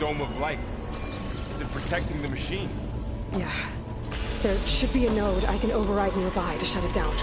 dome of light. Is it protecting the machine? Yeah. There should be a node I can override nearby to shut it down.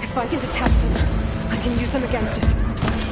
If I can detach them, I can use them against it.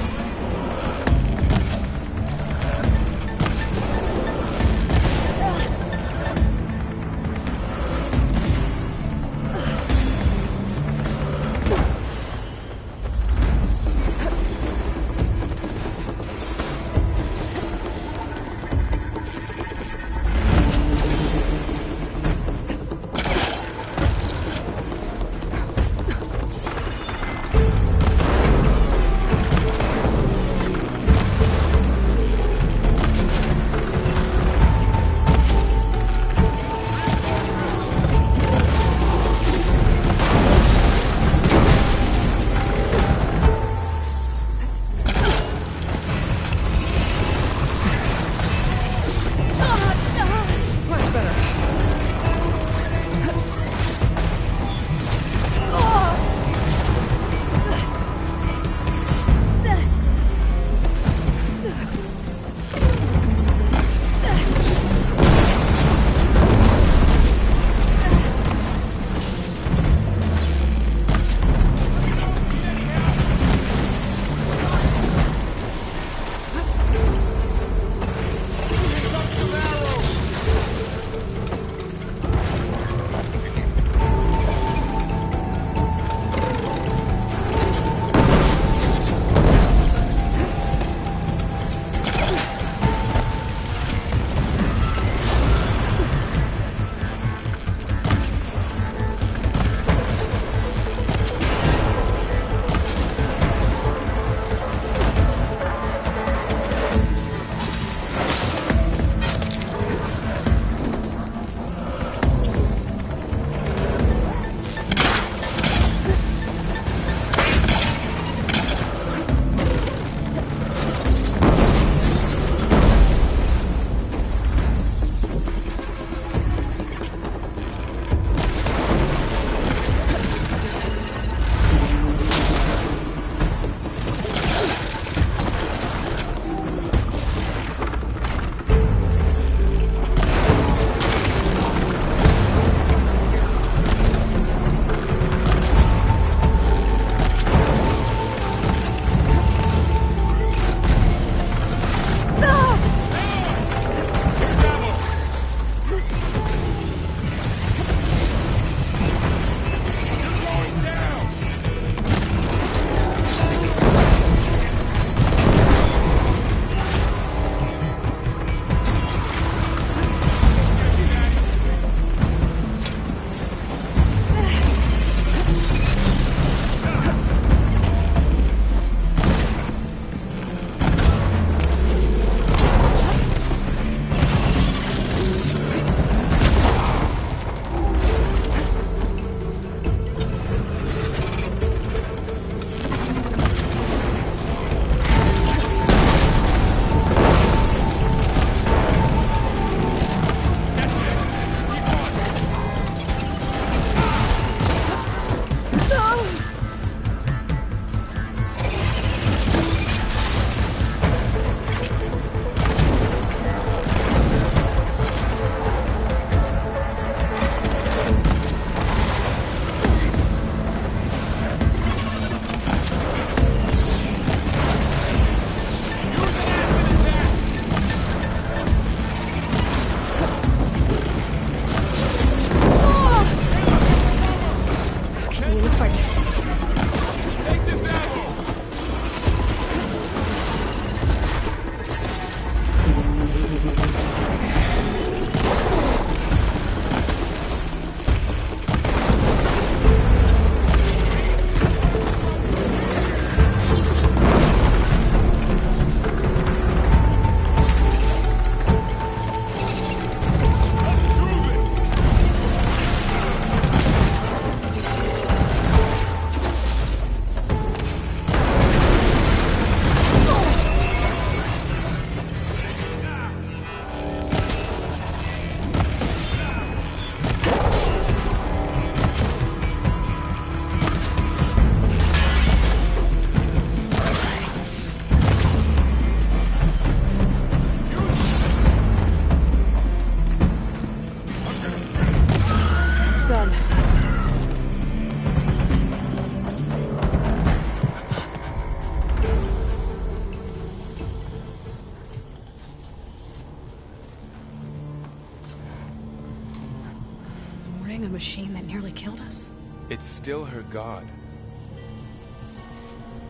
machine that nearly killed us? It's still her god.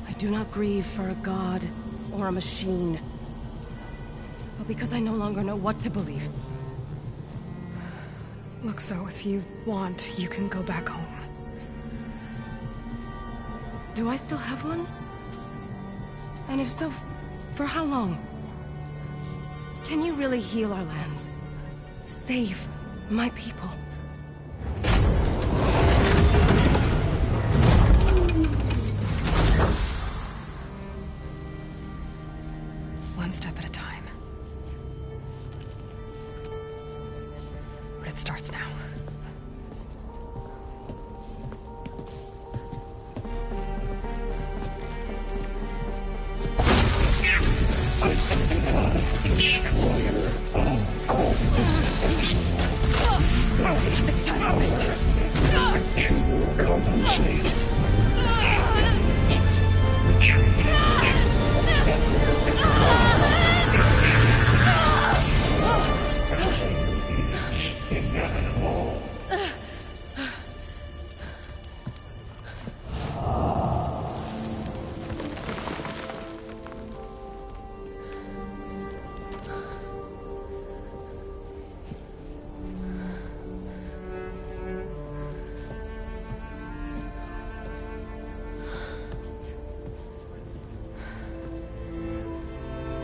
I do not grieve for a god or a machine, but because I no longer know what to believe. Look, so if you want, you can go back home. Do I still have one? And if so, for how long? Can you really heal our lands? Save my people? One step at a time. But it starts now. It's time to business.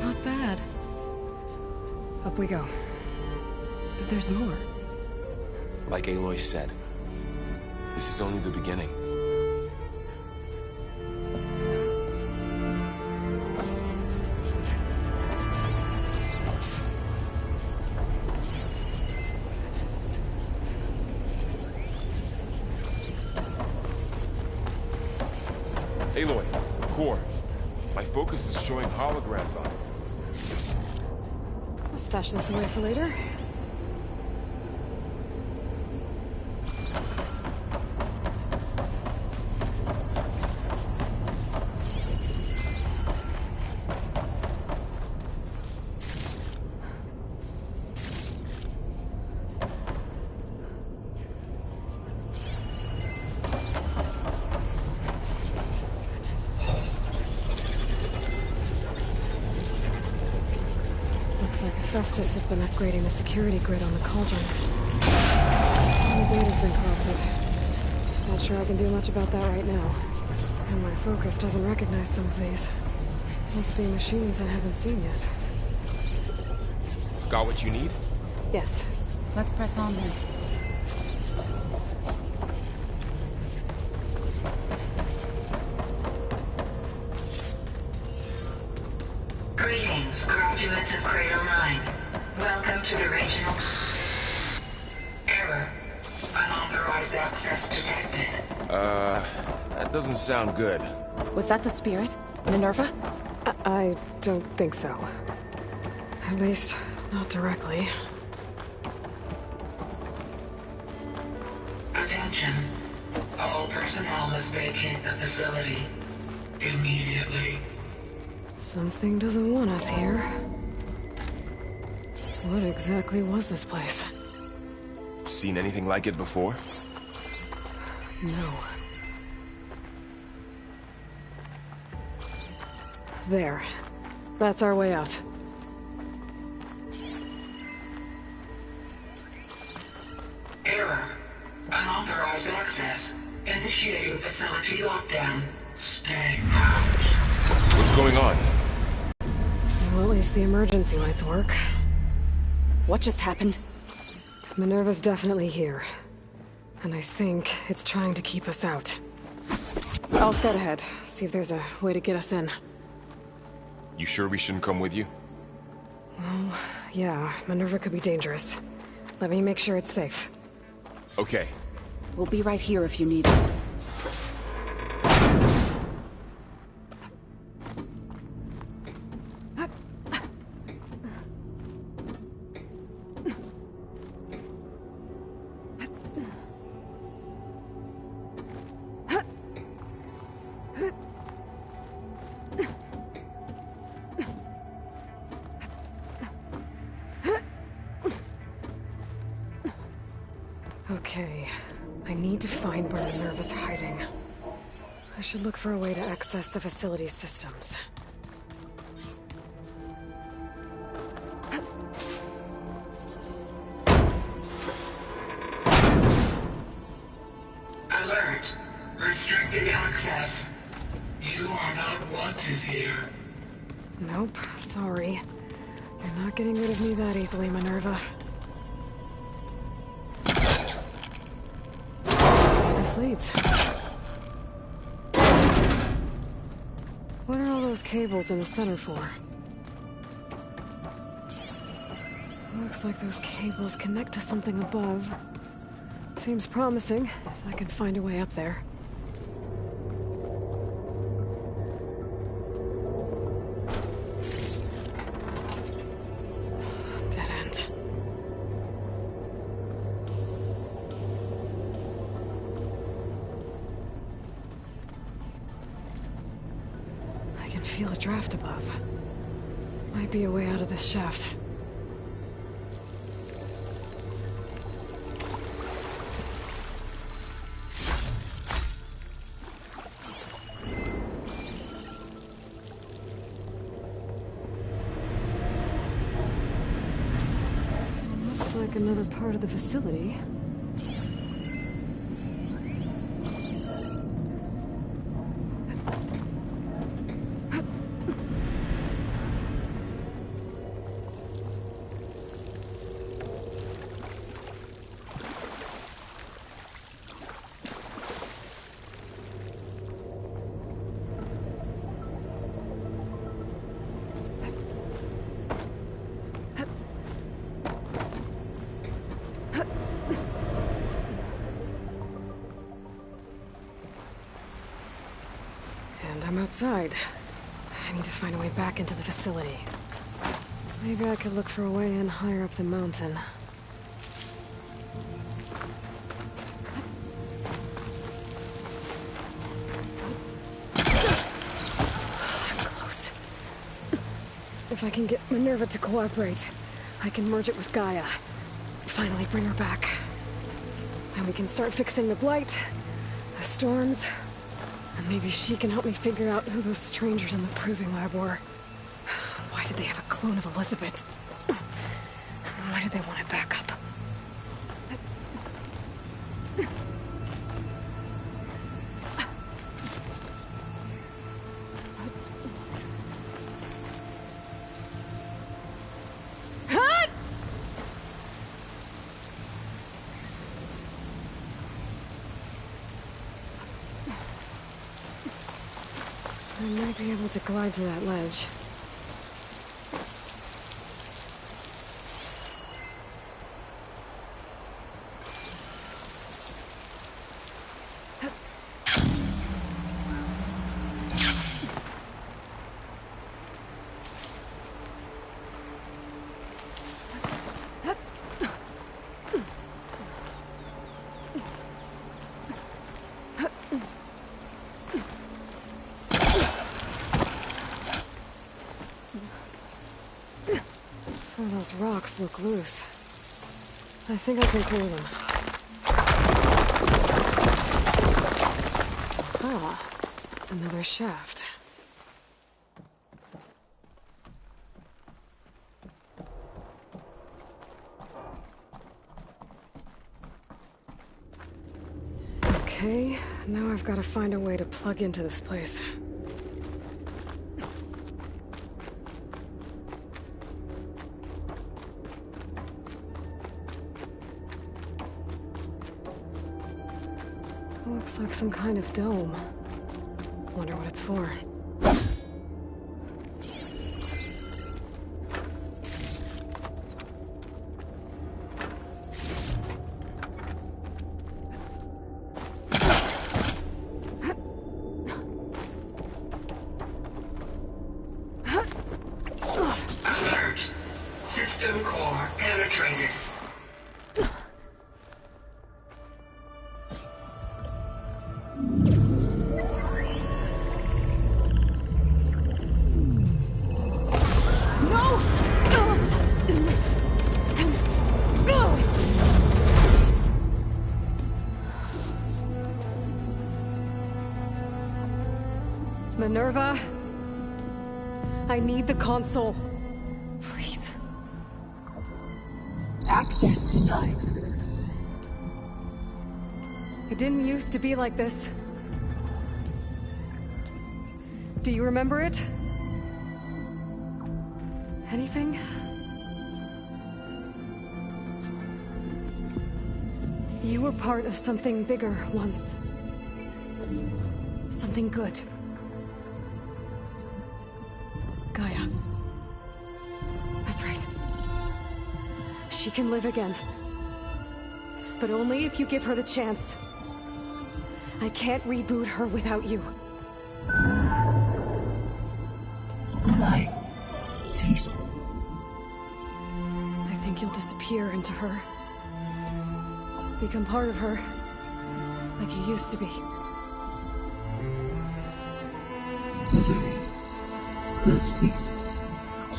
Not bad. Up we go. But there's more. Like Aloy said, this is only the beginning. Aloy, core. My focus is showing holograms on it. I'll stash this away for later. Looks like Festus has been upgrading the security grid on the cauldrons. The data's been corrupted. Not sure I can do much about that right now. And my focus doesn't recognize some of these. Must be machines I haven't seen yet. Got what you need? Yes. Let's press on then. Greetings, graduates of Cradle 9. Welcome to the regional... Error. Unauthorized access detected. That doesn't sound good. Was that the spirit? Minerva? I don't think so. At least, not directly. Attention. All personnel must vacate the facility. Immediately. Something doesn't want us here. What exactly was this place? Seen anything like it before? No. There. That's our way out. Error. Unauthorized access. Initiating facility lockdown. Stay out. What's going on? Well, at least the emergency lights work. What just happened? Minerva's definitely here. And I think it's trying to keep us out. I'll scout ahead, see if there's a way to get us in. You sure we shouldn't come with you? Well, yeah, Minerva could be dangerous. Let me make sure it's safe. Okay. We'll be right here if you need us. Okay, I need to find where Minerva's hiding. I should look for a way to access the facility's systems. Alert. Restricted access. You are not wanted here. Nope, sorry. You're not getting rid of me that easily, Minerva. Let's see where this leads. What are all those cables in the center for? Looks like those cables connect to something above. Seems promising, if I can find a way up there. Dead end. I can feel a draft above. Might be a way out of this shaft. Looks like another part of the facility. And I'm outside. I need to find a way back into the facility. Maybe I could look for a way in higher up the mountain. I'm close. If I can get Minerva to cooperate, I can merge it with Gaia. Finally bring her back. And we can start fixing the blight, the storms, and maybe she can help me figure out who those strangers in the proving lab were. Why did they have a clone of Elizabeth? Why did they want it back up? I might be able to glide to that ledge. Some of those rocks look loose. I think I can clear them. Ah, another shaft. Okay, now I've got to find a way to plug into this place. Looks like some kind of dome. Wonder what it's for. Alert. System core penetrated. Minerva? I need the console. Please. Access denied. It didn't used to be like this. Do you remember it? Anything? You were part of something bigger once. Something good. Gaia. That's right. She can live again. But only if you give her the chance. I can't reboot her without you. Lie. Cease. I think you'll disappear into her. Become part of her. Like you used to be. Misery will cease.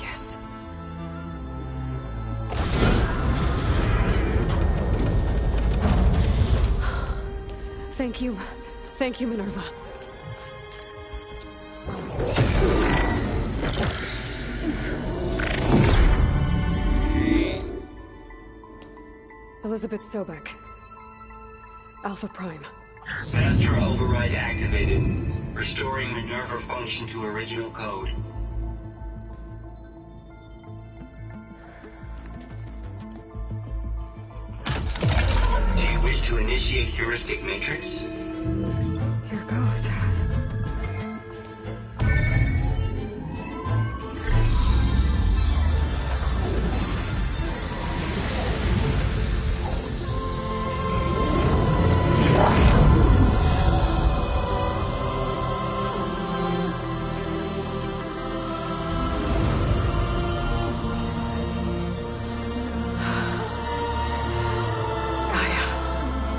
Yes. Thank you. Thank you, Minerva. Elizabeth Sobek. Alpha Prime. Master override activated. Restoring Minerva function to original code. Do you wish to initiate heuristic matrix? Here goes.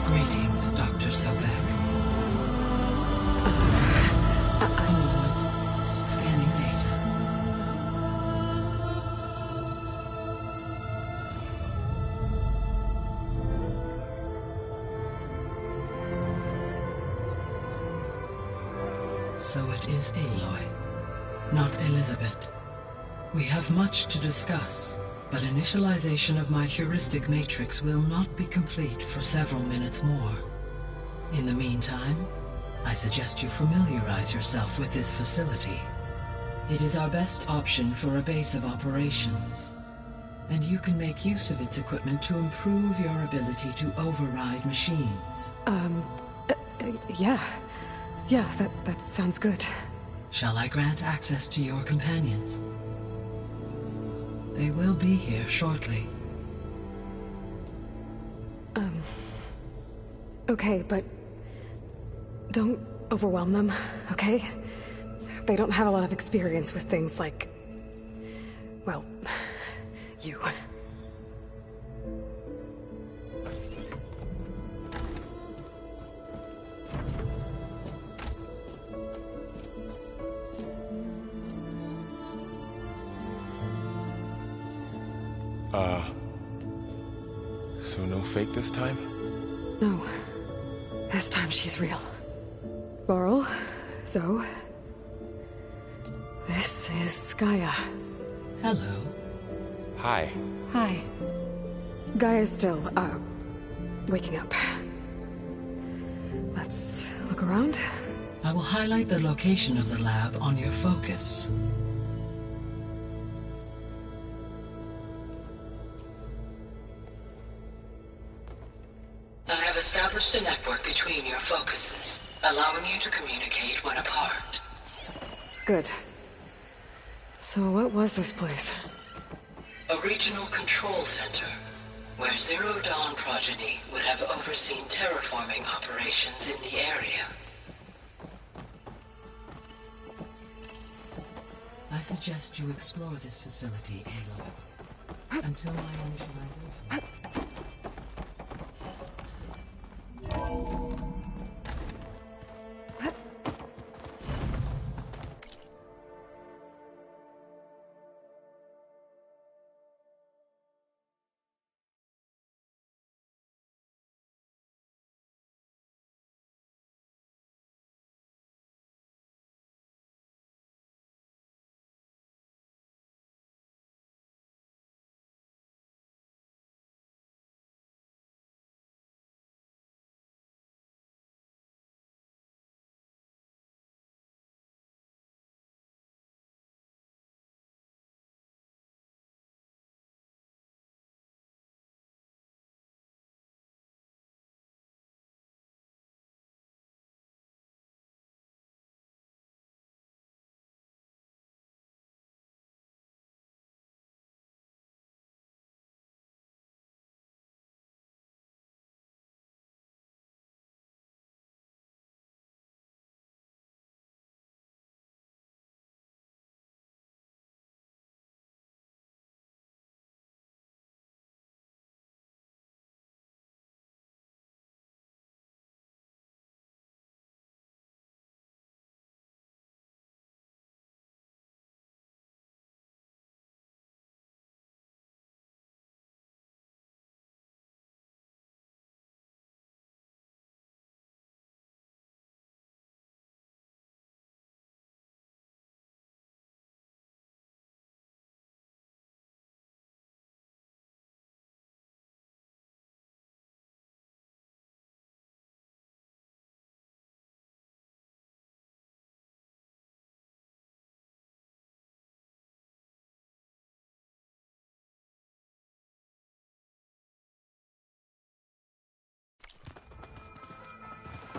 Greetings, Dr. Sobek. Forward. Scanning data. So it is Aloy, not Elizabeth. We have much to discuss, but initialization of my heuristic matrix will not be complete for several minutes more. In the meantime, I suggest you familiarize yourself with this facility. It is our best option for a base of operations, and you can make use of its equipment to improve your ability to override machines. Yeah. Yeah, that sounds good. Shall I grant access to your companions? They will be here shortly. Okay, but don't overwhelm them, okay? They don't have a lot of experience with things like, well, you. So no fake this time? No. This time she's real. Varl, Zoe. This is Gaia. Hello. Hi. Hi. Gaia's still, waking up. Let's look around. I will highlight the location of the lab on your focus. I have established a network between your focuses, allowing you to communicate when apart. Good. So what was this place? A regional control center, where Zero Dawn progeny would have overseen terraforming operations in the area. I suggest you explore this facility, Aloy, until my initialization.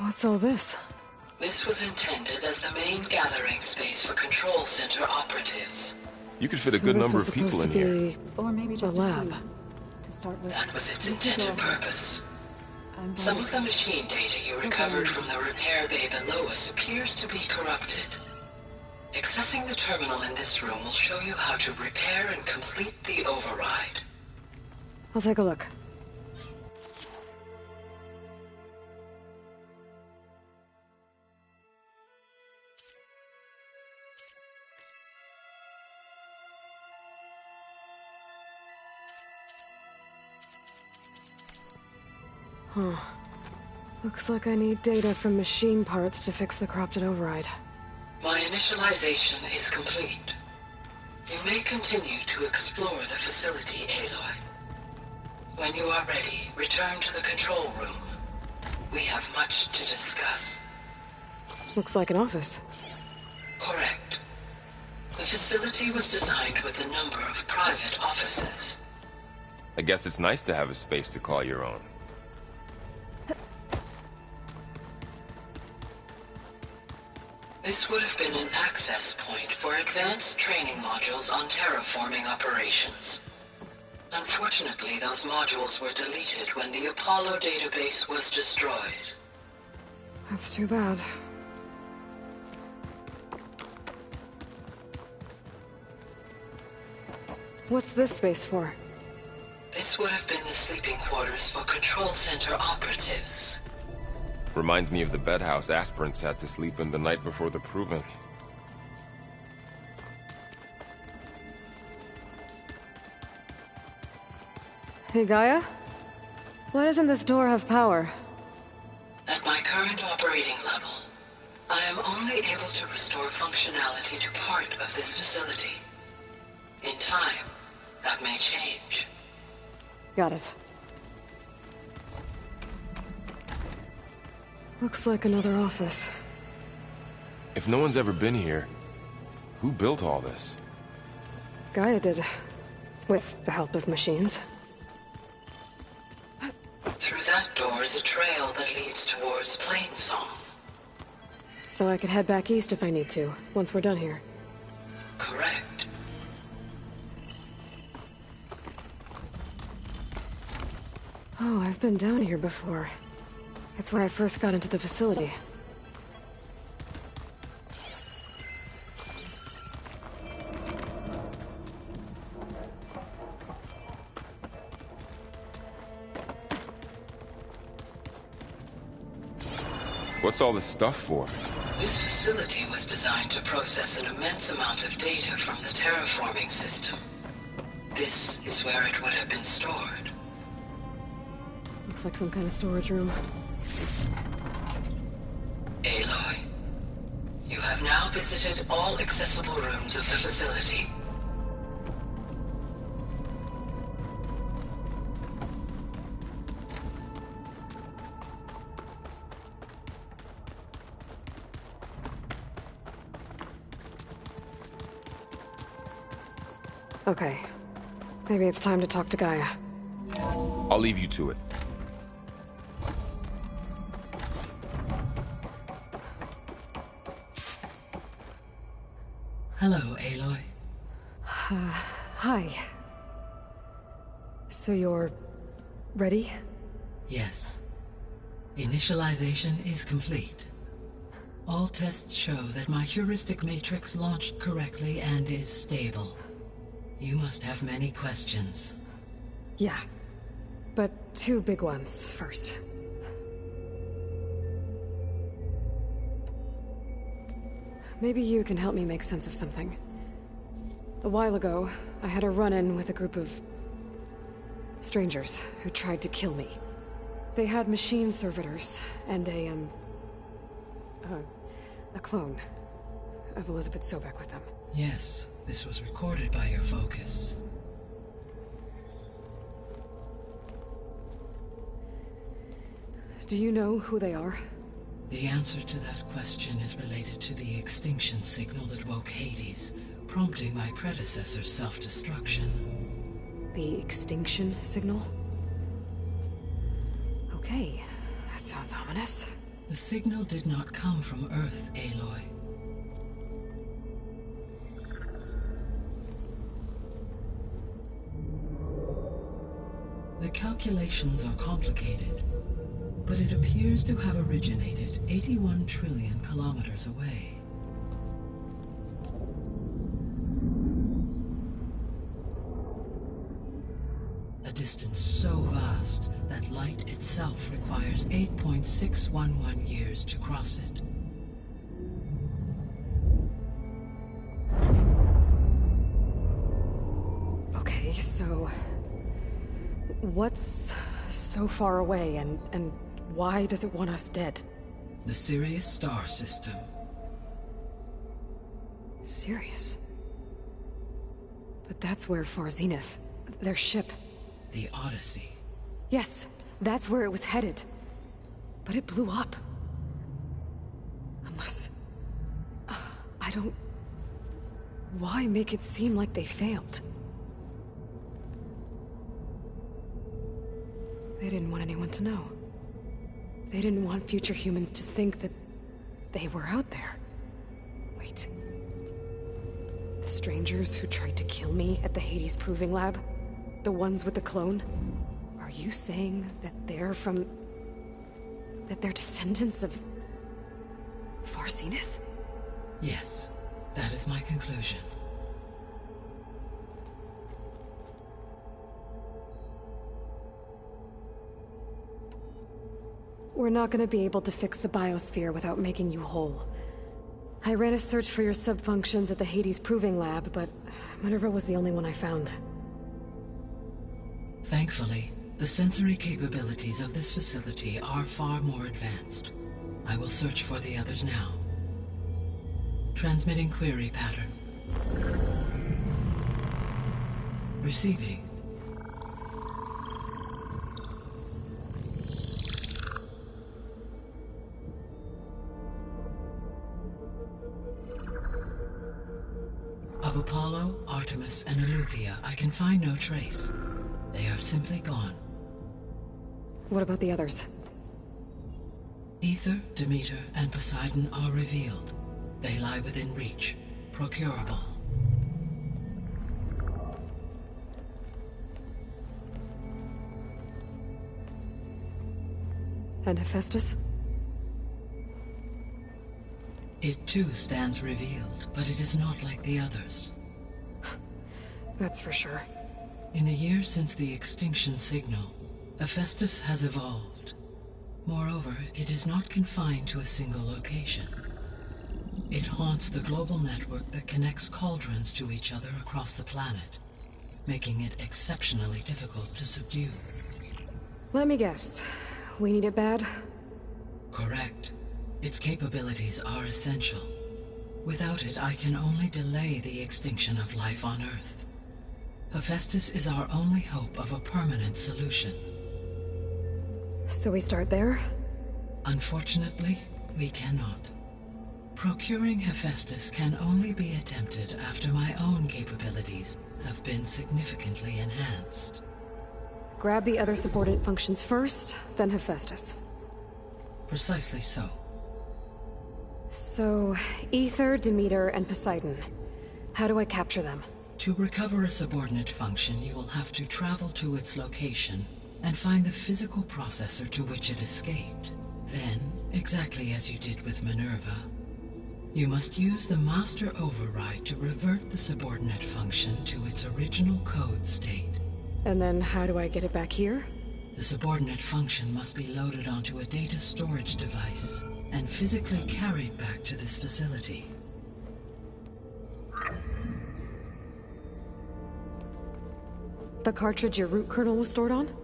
What's all this? This was intended as the main gathering space for control center operatives. You could fit a So good this number was of people supposed in to here. be Or maybe just a lab. To start with. That was its intended purpose. Some of the machine data you recovered from the repair bay below us appears to be corrupted. Accessing the terminal in this room will show you how to repair and complete the override. I'll take a look. Huh. Looks like I need data from machine parts to fix the corrupted override. My initialization is complete. You may continue to explore the facility, Aloy. When you are ready, return to the control room. We have much to discuss. Looks like an office. Correct. The facility was designed with a number of private offices. I guess it's nice to have a space to call your own. This would have been an access point for advanced training modules on terraforming operations. Unfortunately, those modules were deleted when the Apollo database was destroyed. That's too bad. What's this space for? This would have been the sleeping quarters for control center operatives. Reminds me of the bedhouse aspirants had to sleep in the night before the proving. Hey, Gaia? Why doesn't this door have power? At my current operating level, I am only able to restore functionality to part of this facility. In time, that may change. Got it. Looks like another office. If no one's ever been here, who built all this? Gaia did. With the help of machines. Through that door is a trail that leads towards Plainsong. So I could head back east if I need to, once we're done here. Correct. Oh, I've been down here before. It's where I first got into the facility. What's all this stuff for? This facility was designed to process an immense amount of data from the terraforming system. This is where it would have been stored. Looks like some kind of storage room. Aloy, you have now visited all accessible rooms of the facility. Okay. Maybe it's time to talk to Gaia. I'll leave you to it. Hello, Aloy. Hi. So you're... ready? Yes. Initialization is complete. All tests show that my heuristic matrix launched correctly and is stable. You must have many questions. Yeah. But two big ones first. Maybe you can help me make sense of something. A while ago, I had a run-in with a group of... strangers who tried to kill me. They had machine servitors and a clone of Elizabeth Sobek with them. Yes, this was recorded by your focus. Do you know who they are? The answer to that question is related to the extinction signal that woke Hades, prompting my predecessor's self-destruction. The extinction signal? Okay, that sounds ominous. The signal did not come from Earth, Aloy. The calculations are complicated, but it appears to have originated 81 trillion kilometers away. A distance so vast that light itself requires 8.611 years to cross it. Okay, so... what's so far away, and why does it want us dead? The Sirius star system. Sirius? But that's where Far Zenith, their ship... The Odyssey. Yes, that's where it was headed. But it blew up. Unless... I don't... Why make it seem like they failed? They didn't want anyone to know. They didn't want future humans to think that they were out there. Wait. The strangers who tried to kill me at the Hades Proving Lab? The ones with the clone? Are you saying that they're from... that they're descendants of... Far Zenith? Yes, that is my conclusion. We're not gonna be able to fix the biosphere without making you whole. I ran a search for your subfunctions at the Hades Proving Lab, but Minerva was the only one I found. Thankfully, the sensory capabilities of this facility are far more advanced. I will search for the others now. Transmitting query pattern. Receiving. Of Apollo, Artemis, and Eleuthia, I can find no trace. They are simply gone. What about the others? Ether, Demeter, and Poseidon are revealed. They lie within reach, procurable. And Hephaestus? It too stands revealed, but it is not like the others. That's for sure. In the years since the extinction signal, Hephaestus has evolved. Moreover, it is not confined to a single location. It haunts the global network that connects cauldrons to each other across the planet, making it exceptionally difficult to subdue. Let me guess. We need it bad? Correct. Its capabilities are essential. Without it, I can only delay the extinction of life on Earth. Hephaestus is our only hope of a permanent solution. So we start there? Unfortunately, we cannot. Procuring Hephaestus can only be attempted after my own capabilities have been significantly enhanced. Grab the other subordinate functions first, then Hephaestus. Precisely so. So, Ether, Demeter, and Poseidon. How do I capture them? To recover a subordinate function, you will have to travel to its location and find the physical processor to which it escaped. Then, exactly as you did with Minerva, you must use the master override to revert the subordinate function to its original code state. And then how do I get it back here? The subordinate function must be loaded onto a data storage device and physically carried back to this facility. The cartridge your root kernel was stored on?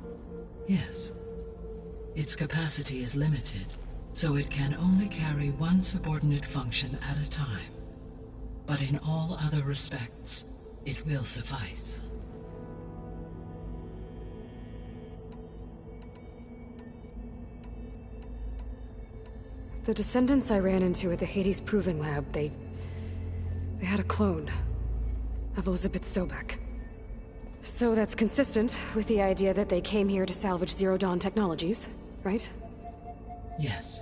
Yes. Its capacity is limited, so it can only carry one subordinate function at a time. But in all other respects, it will suffice. The descendants I ran into at the Hades Proving Lab, they had a clone of Elizabeth Sobek. So that's consistent with the idea that they came here to salvage Zero Dawn technologies, right? Yes.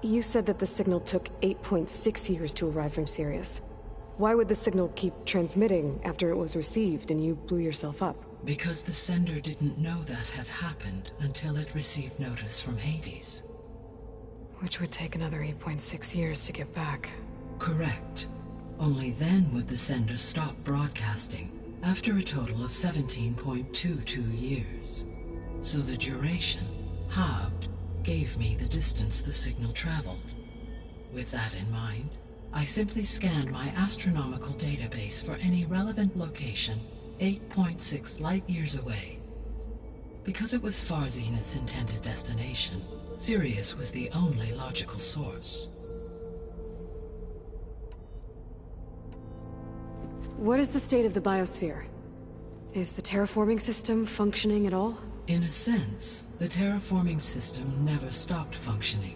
You said that the signal took 8.6 years to arrive from Sirius. Why would the signal keep transmitting after it was received and you blew yourself up? Because the sender didn't know that had happened until it received notice from Hades. Which would take another 8.6 years to get back. Correct. Only then would the sender stop broadcasting, after a total of 17.22 years. So the duration, halved, gave me the distance the signal traveled. With that in mind, I simply scanned my astronomical database for any relevant location 8.6 light-years away. Because it was far Zenith's intended destination, Sirius was the only logical source. What is the state of the biosphere? Is the terraforming system functioning at all? In a sense, the terraforming system never stopped functioning.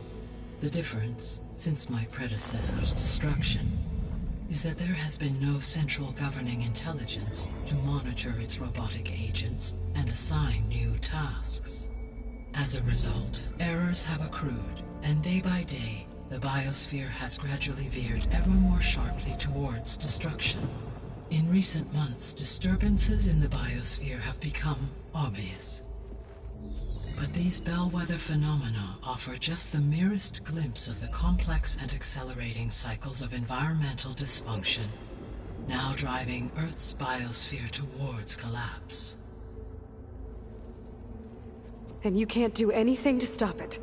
The difference, since my predecessor's destruction, is that there has been no central governing intelligence to monitor its robotic agents and assign new tasks. As a result, errors have accrued, and day by day, the biosphere has gradually veered ever more sharply towards destruction. In recent months, disturbances in the biosphere have become obvious. But these bellwether phenomena offer just the merest glimpse of the complex and accelerating cycles of environmental dysfunction, now driving Earth's biosphere towards collapse. And you can't do anything to stop it?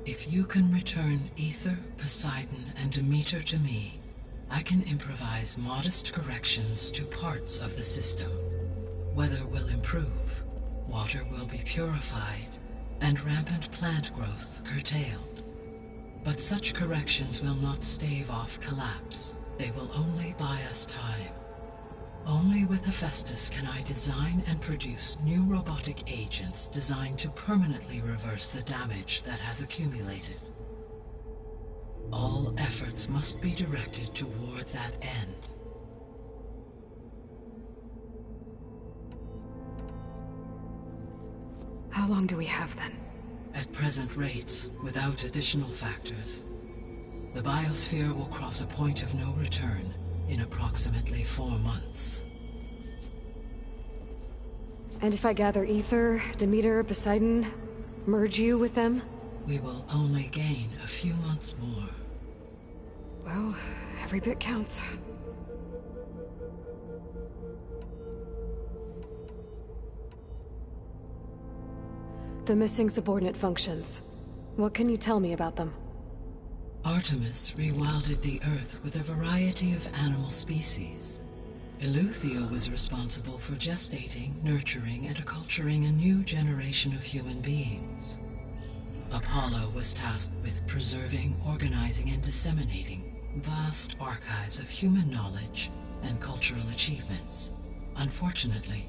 If you can return Ether, Poseidon, and Demeter to me, I can improvise modest corrections to parts of the system. Weather will improve, water will be purified, and rampant plant growth curtailed. But such corrections will not stave off collapse. They will only buy us time. Only with Hephaestus can I design and produce new robotic agents designed to permanently reverse the damage that has accumulated. All efforts must be directed toward that end. How long do we have then? At present rates, without additional factors, the biosphere will cross a point of no return in approximately 4 months. And if I gather Ether, Demeter, Poseidon, merge you with them? We will only gain a few months more. Well, every bit counts. The missing subordinate functions. What can you tell me about them? Artemis rewilded the Earth with a variety of animal species. Eleuthia was responsible for gestating, nurturing, and acculturating a new generation of human beings. Apollo was tasked with preserving, organizing, and disseminating vast archives of human knowledge and cultural achievements. Unfortunately,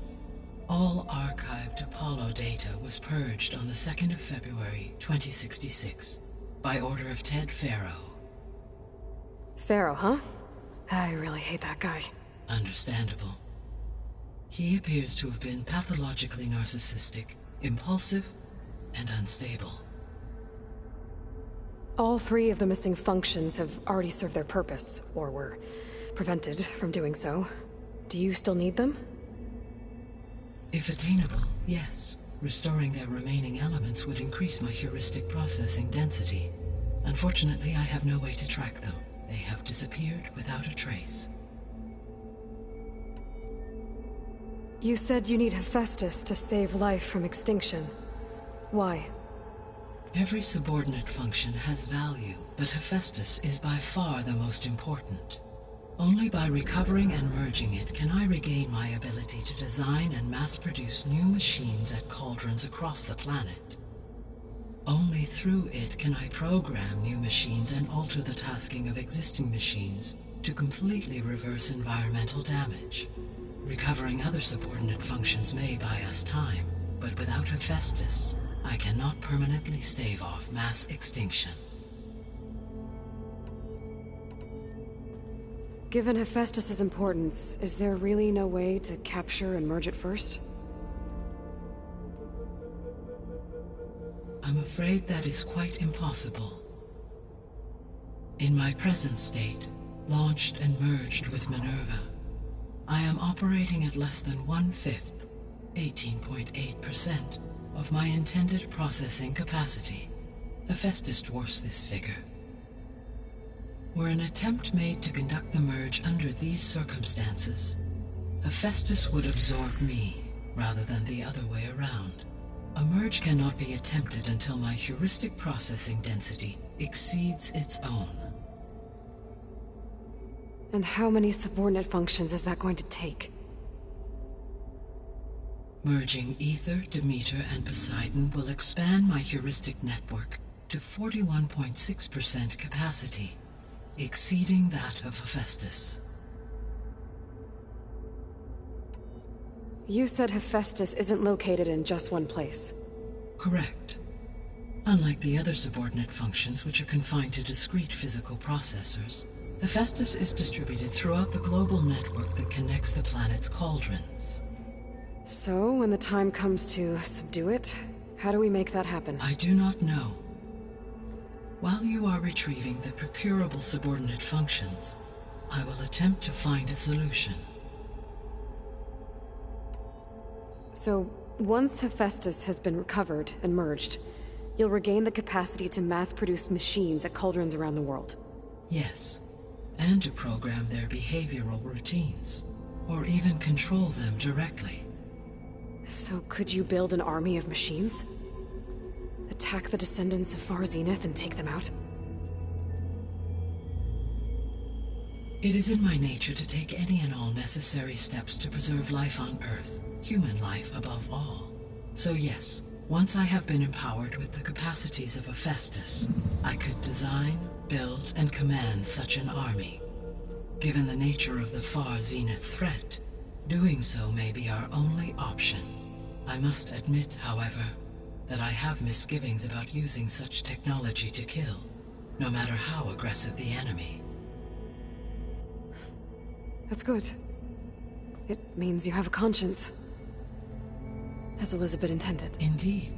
all archived Apollo data was purged on the 2nd of February, 2066, by order of Ted Faro. Pharaoh, huh? I really hate that guy. Understandable. He appears to have been pathologically narcissistic, impulsive, and unstable. All 3 of the missing functions have already served their purpose, or were prevented from doing so. Do you still need them? If attainable, yes. Restoring their remaining elements would increase my heuristic processing density. Unfortunately, I have no way to track them. They have disappeared without a trace. You said you need Hephaestus to save life from extinction. Why? Every subordinate function has value, but Hephaestus is by far the most important. Only by recovering and merging it can I regain my ability to design and mass-produce new machines at cauldrons across the planet. Only through it can I program new machines and alter the tasking of existing machines to completely reverse environmental damage. Recovering other subordinate functions may buy us time, but without Hephaestus, I cannot permanently stave off mass extinction. Given Hephaestus's importance, is there really no way to capture and merge it first? I'm afraid that is quite impossible. In my present state, launched and merged with Minerva, I am operating at less than 1/5, 18.8%, of my intended processing capacity. Hephaestus dwarfs this figure. Were an attempt made to conduct the merge under these circumstances, Hephaestus would absorb me, rather than the other way around. A merge cannot be attempted until my heuristic processing density exceeds its own. And how many subordinate functions is that going to take? Merging Ether, Demeter, and Poseidon will expand my heuristic network to 41.6% capacity, exceeding that of Hephaestus. You said Hephaestus isn't located in just one place. Correct. Unlike the other subordinate functions, which are confined to discrete physical processors, Hephaestus is distributed throughout the global network that connects the planet's cauldrons. So, when the time comes to subdue it, how do we make that happen? I do not know. While you are retrieving the procurable subordinate functions, I will attempt to find a solution. So, once Hephaestus has been recovered and merged, you'll regain the capacity to mass-produce machines at cauldrons around the world. Yes, and to program their behavioral routines, or even control them directly. So could you build an army of machines? Attack the descendants of Far Zenith and take them out? It is in my nature to take any and all necessary steps to preserve life on Earth, human life above all. So yes, once I have been empowered with the capacities of Hephaestus, I could design, build, and command such an army. Given the nature of the Far Zenith threat, doing so may be our only option. I must admit, however, that I have misgivings about using such technology to kill, no matter how aggressive the enemy. That's good. It means you have a conscience. As Elizabeth intended. Indeed.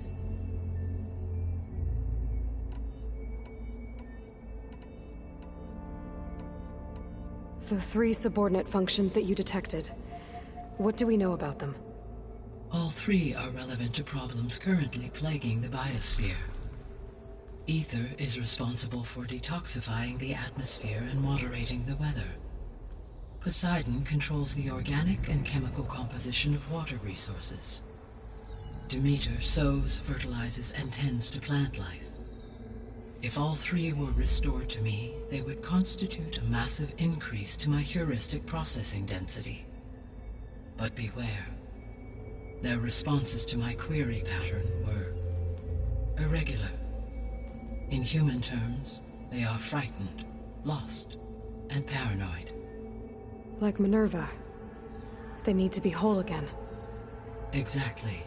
The 3 subordinate functions that you detected, what do we know about them? All 3 are relevant to problems currently plaguing the biosphere. Ether is responsible for detoxifying the atmosphere and moderating the weather. Poseidon controls the organic and chemical composition of water resources. Demeter sows, fertilizes, and tends to plant life. If all 3 were restored to me, they would constitute a massive increase to my heuristic processing density. But beware. Their responses to my query pattern were irregular. In human terms, they are frightened, lost, and paranoid. Like Minerva. They need to be whole again. Exactly.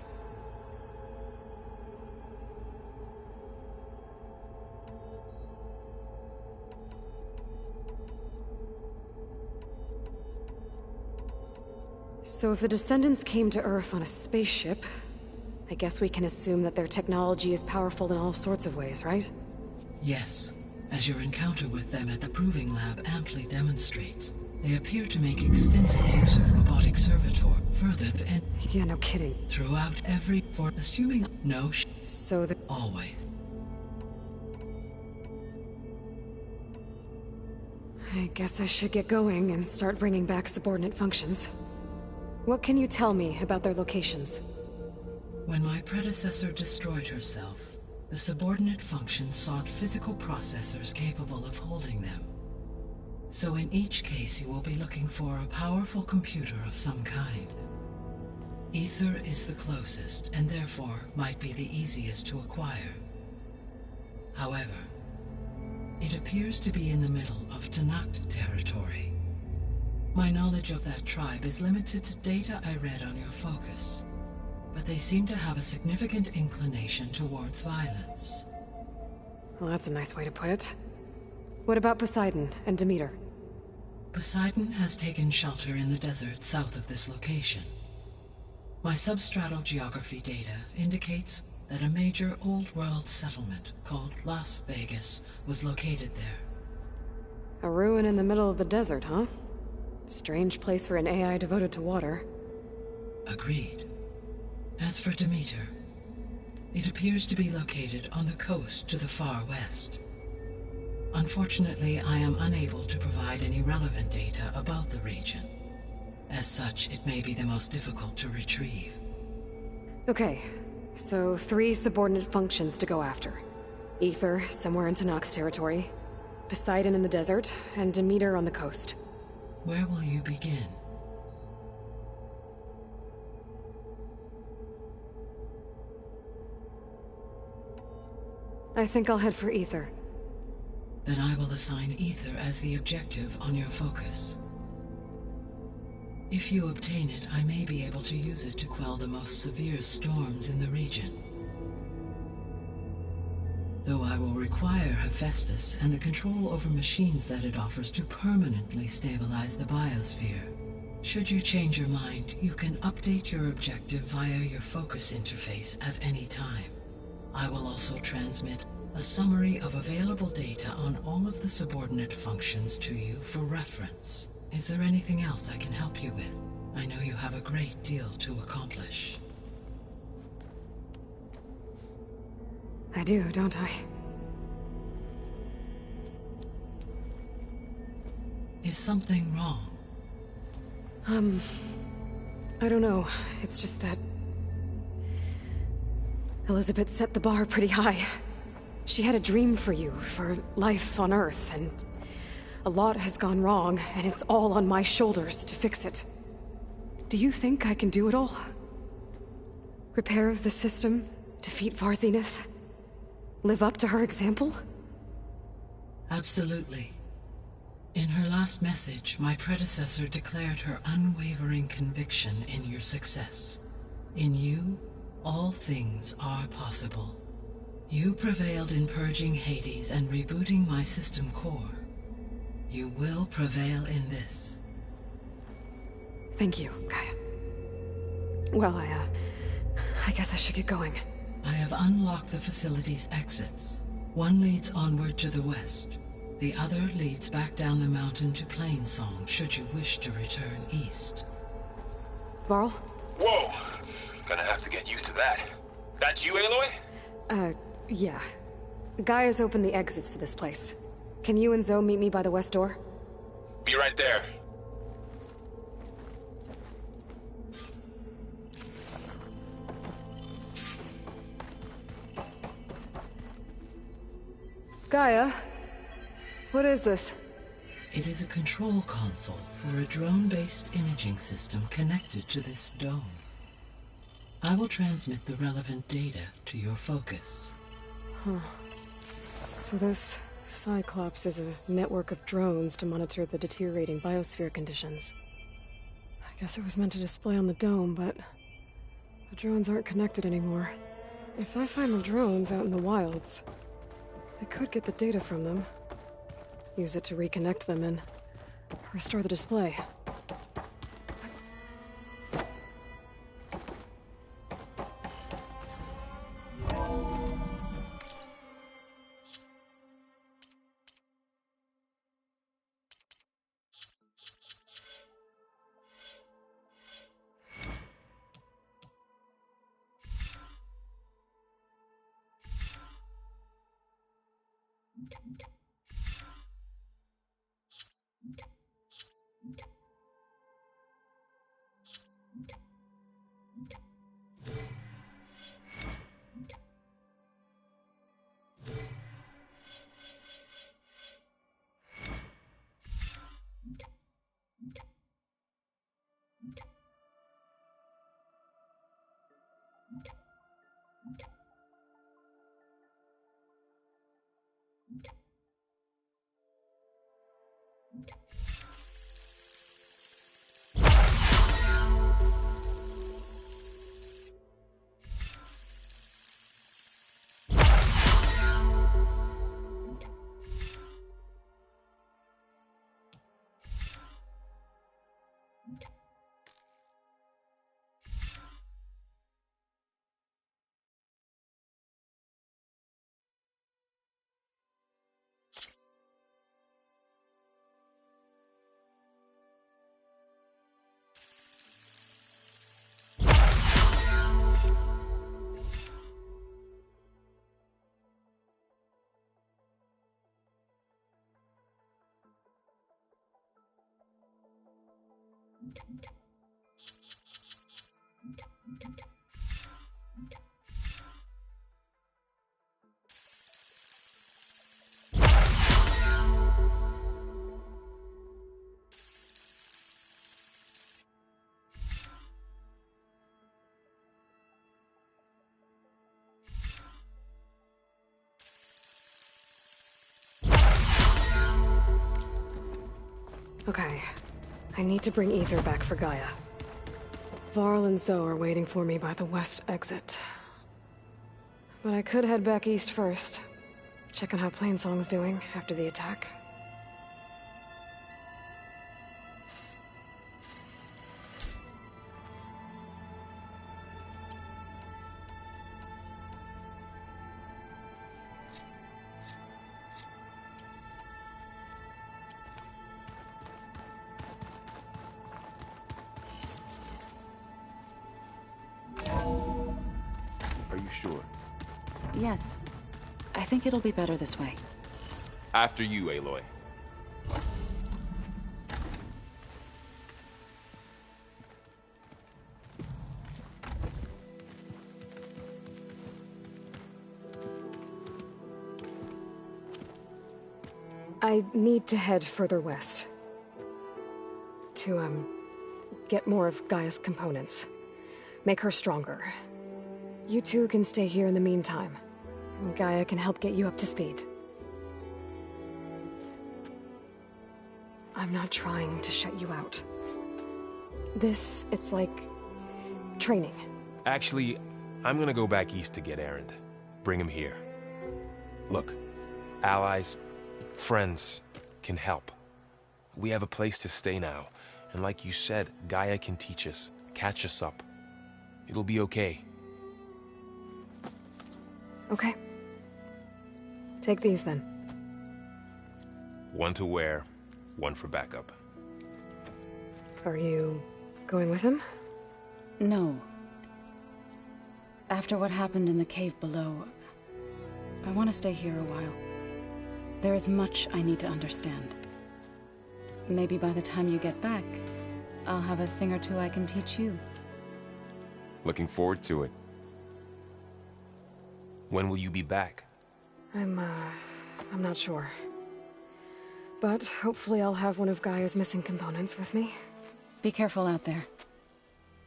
So if the descendants came to Earth on a spaceship, I guess we can assume that their technology is powerful in all sorts of ways, right? Yes, as your encounter with them at the Proving Lab amply demonstrates, they appear to make extensive use of robotic servitor further than Yeah, no kidding. throughout every for assuming no So the... always. I guess I should get going and start bringing back subordinate functions. What can you tell me about their locations? When my predecessor destroyed herself, the subordinate functions sought physical processors capable of holding them. So in each case you will be looking for a powerful computer of some kind. Ether is the closest, and therefore might be the easiest to acquire. However, it appears to be in the middle of Tanakh territory. My knowledge of that tribe is limited to data I read on your focus, but they seem to have a significant inclination towards violence. Well, that's a nice way to put it. What about Poseidon and Demeter? Poseidon has taken shelter in the desert south of this location. My substratal geography data indicates that a major old world settlement called Las Vegas was located there. A ruin in the middle of the desert, huh? Strange place for an AI devoted to water. Agreed. As for Demeter, it appears to be located on the coast to the far west. Unfortunately, I am unable to provide any relevant data about the region. As such, it may be the most difficult to retrieve. Okay, so 3 subordinate functions to go after. Ether, somewhere in Tanakh territory. Poseidon in the desert, and Demeter on the coast. Where will you begin? I think I'll head for Ether. Then I will assign Ether as the objective on your focus. If you obtain it, I may be able to use it to quell the most severe storms in the region. Though I will require Hephaestus and the control over machines that it offers to permanently stabilize the biosphere. Should you change your mind, you can update your objective via your focus interface at any time. I will also transmit a summary of available data on all of the subordinate functions to you for reference. Is there anything else I can help you with? I know you have a great deal to accomplish. I do, don't I? Is something wrong? I don't know. It's just that Elizabeth set the bar pretty high. She had a dream for you, for life on Earth, and a lot has gone wrong, and it's all on my shoulders to fix it. Do you think I can do it all? Repair the system, defeat Varzenith, live up to her example? Absolutely. In her last message, my predecessor declared her unwavering conviction in your success. In you, all things are possible. You prevailed in purging Hades and rebooting my system core. You will prevail in this. Thank you, Gaia. Well, I guess I should get going. I have unlocked the facility's exits. One leads onward to the west. The other leads back down the mountain to Plainsong, should you wish to return east. Varl? Whoa! Gonna have to get used to that. That's you, Aloy? Yeah. Gaia's opened the exits to this place. Can you and Zoe meet me by the west door? Be right there. Gaia? What is this? It is a control console for a drone-based imaging system connected to this dome. I will transmit the relevant data to your focus. Huh. So this Cyclops is a network of drones to monitor the deteriorating biosphere conditions. I guess it was meant to display on the dome, but the drones aren't connected anymore. If I find the drones out in the wilds, I could get the data from them. Use it to reconnect them and restore the display. Okay. I need to bring Ether back for Gaia. Varl and Zoe are waiting for me by the west exit. But I could head back east first. Check on how Plainsong's doing after the attack. Are you sure? Yes. I think it'll be better this way. After you, Aloy. I need to head further west. To, get more of Gaia's components. Make her stronger. You two can stay here in the meantime. Gaia can help get you up to speed. I'm not trying to shut you out. It's like... training. Actually, I'm gonna go back east to get Erend. Bring him here. Look, allies, friends can help. We have a place to stay now, and like you said, Gaia can teach us, catch us up. It'll be okay. Okay. Take these then. One to wear, one for backup. Are you going with him? No. After what happened in the cave below, I want to stay here a while. There is much I need to understand. Maybe by the time you get back, I'll have a thing or two I can teach you. Looking forward to it. When will you be back? I'm not sure. But hopefully I'll have one of Gaia's missing components with me. Be careful out there.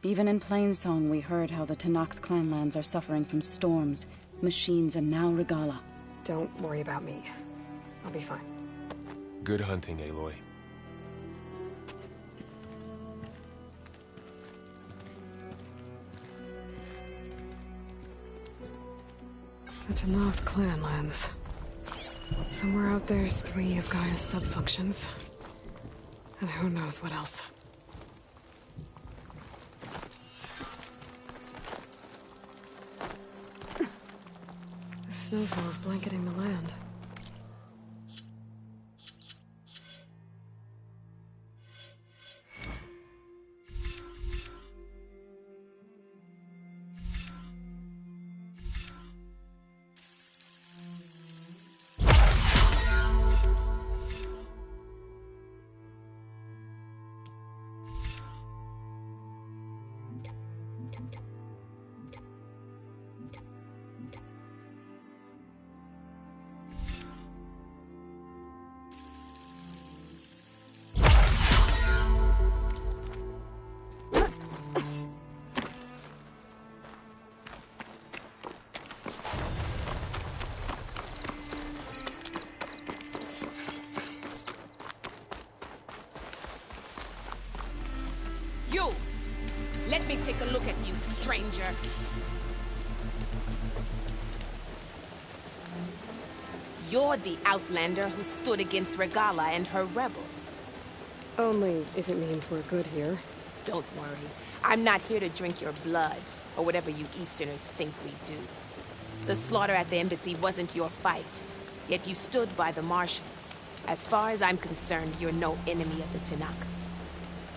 Even in Plainsong, we heard how the Tenakth clanlands are suffering from storms, machines, and now Regala. Don't worry about me. I'll be fine. Good hunting, Aloy. The Tenakth clanlands. Somewhere out there's 3 of Gaia's sub-functions. And who knows what else. The snowfall's blanketing the land. You! Let me take a look at you, stranger. You're the Outlander who stood against Regala and her rebels. Only if it means we're good here. Don't worry. I'm not here to drink your blood, or whatever you Easterners think we do. The slaughter at the embassy wasn't your fight, yet you stood by the Martians. As far as I'm concerned, you're no enemy of the Tenakth.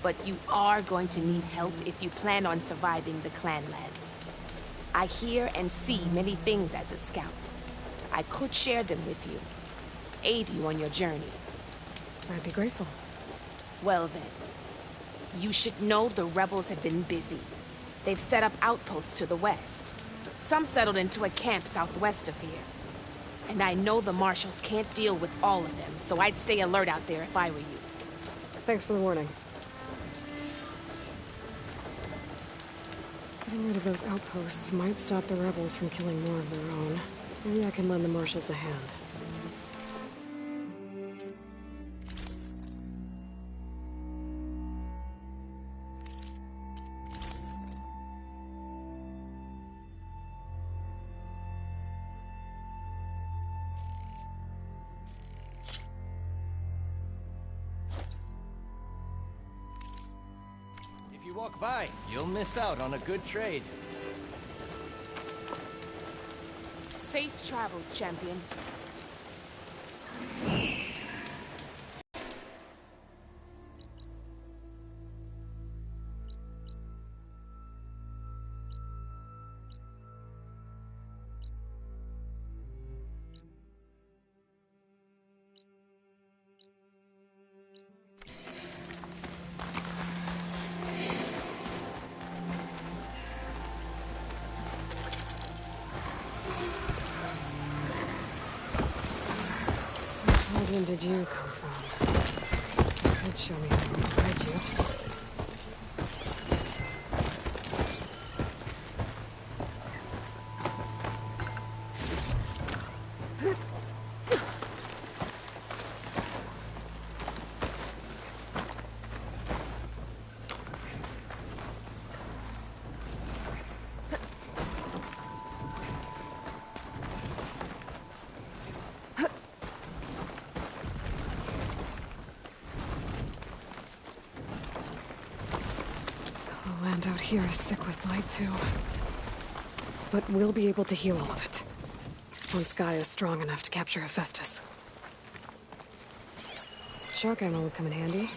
But you are going to need help if you plan on surviving the clanlands. I hear and see many things as a scout. I could share them with you, aid you on your journey. I'd be grateful. Well then, You should know the rebels have been busy. They've set up outposts to the west. Some settled into a camp southwest of here. And I know the marshals can't deal with all of them, so I'd stay alert out there if I were you. Thanks for the warning. Getting rid of those outposts might stop the rebels from killing more of their own. Maybe I can lend the marshals a hand. If you walk by, you'll miss out on a good trade. Safe travels, champion. Where did you come from? You could show me how to guide you. The land out here is sick with blight too. But we'll be able to heal all of it. Once Gaia is strong enough to capture Hephaestus. Shark ammo would come in handy.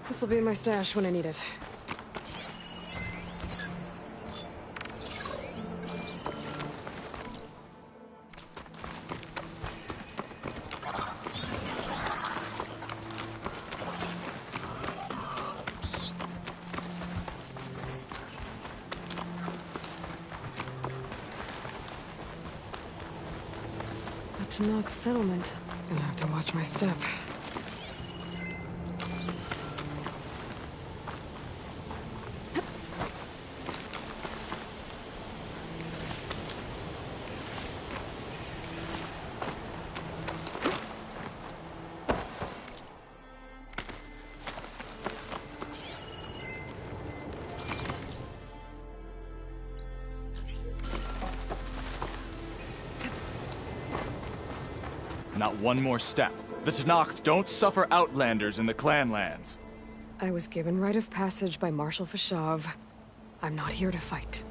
This'll be in my stash when I need it. A Tanakh settlement. Gonna have to watch my step. Not one more step. The Tanakh don't suffer outlanders in the clan lands. I was given rite of passage by Marshal Fashav. I'm not here to fight.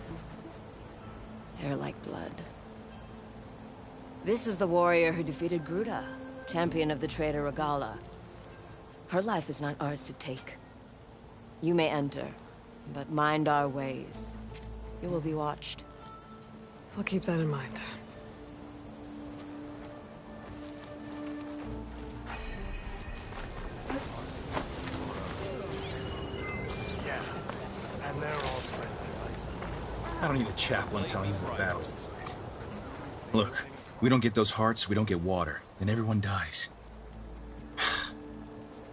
Hair like blood. This is the warrior who defeated Gruta, champion of the traitor Regala. Her life is not ours to take. You may enter, but mind our ways. You will be watched. I'll keep that in mind. I don't need a chaplain telling me what battles to fight. Look, we don't get those hearts, we don't get water, then everyone dies.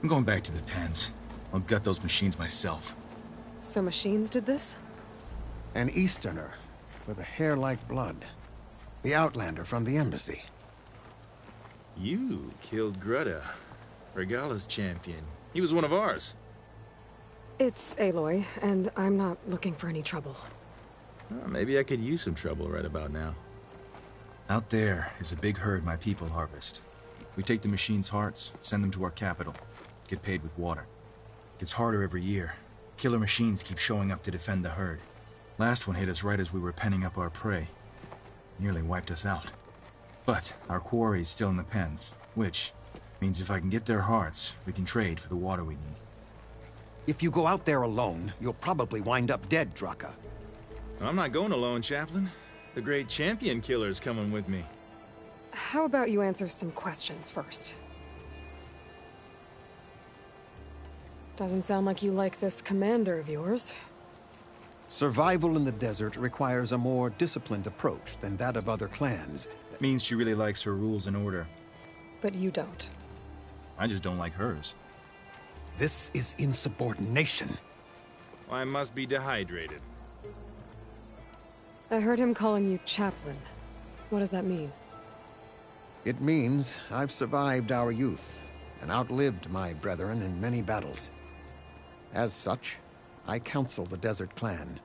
I'm going back to the pens. I'll gut those machines myself. So machines did this? An Easterner with a hair like blood. The Outlander from the embassy. You killed Greta, Regala's champion. He was one of ours. It's Aloy, and I'm not looking for any trouble. Oh, maybe I could use some trouble right about now. Out there is a big herd my people harvest. We take the machine's hearts, send them to our capital, get paid with water. Gets harder every year. Killer machines keep showing up to defend the herd. Last one hit us right as we were penning up our prey. Nearly wiped us out. But our quarry is still in the pens, which means if I can get their hearts, we can trade for the water we need. If you go out there alone, you'll probably wind up dead, Draka. I'm not going alone, Chaplain. The great champion killer's coming with me. How about you answer some questions first? Doesn't sound like you like this commander of yours. Survival in the desert requires a more disciplined approach than that of other clans. Means she really likes her rules and order. But you don't. I just don't like hers. This is insubordination. I must be dehydrated. I heard him calling you Chaplain. What does that mean? It means I've survived our youth and outlived my brethren in many battles. As such, I counsel the Desert Clan.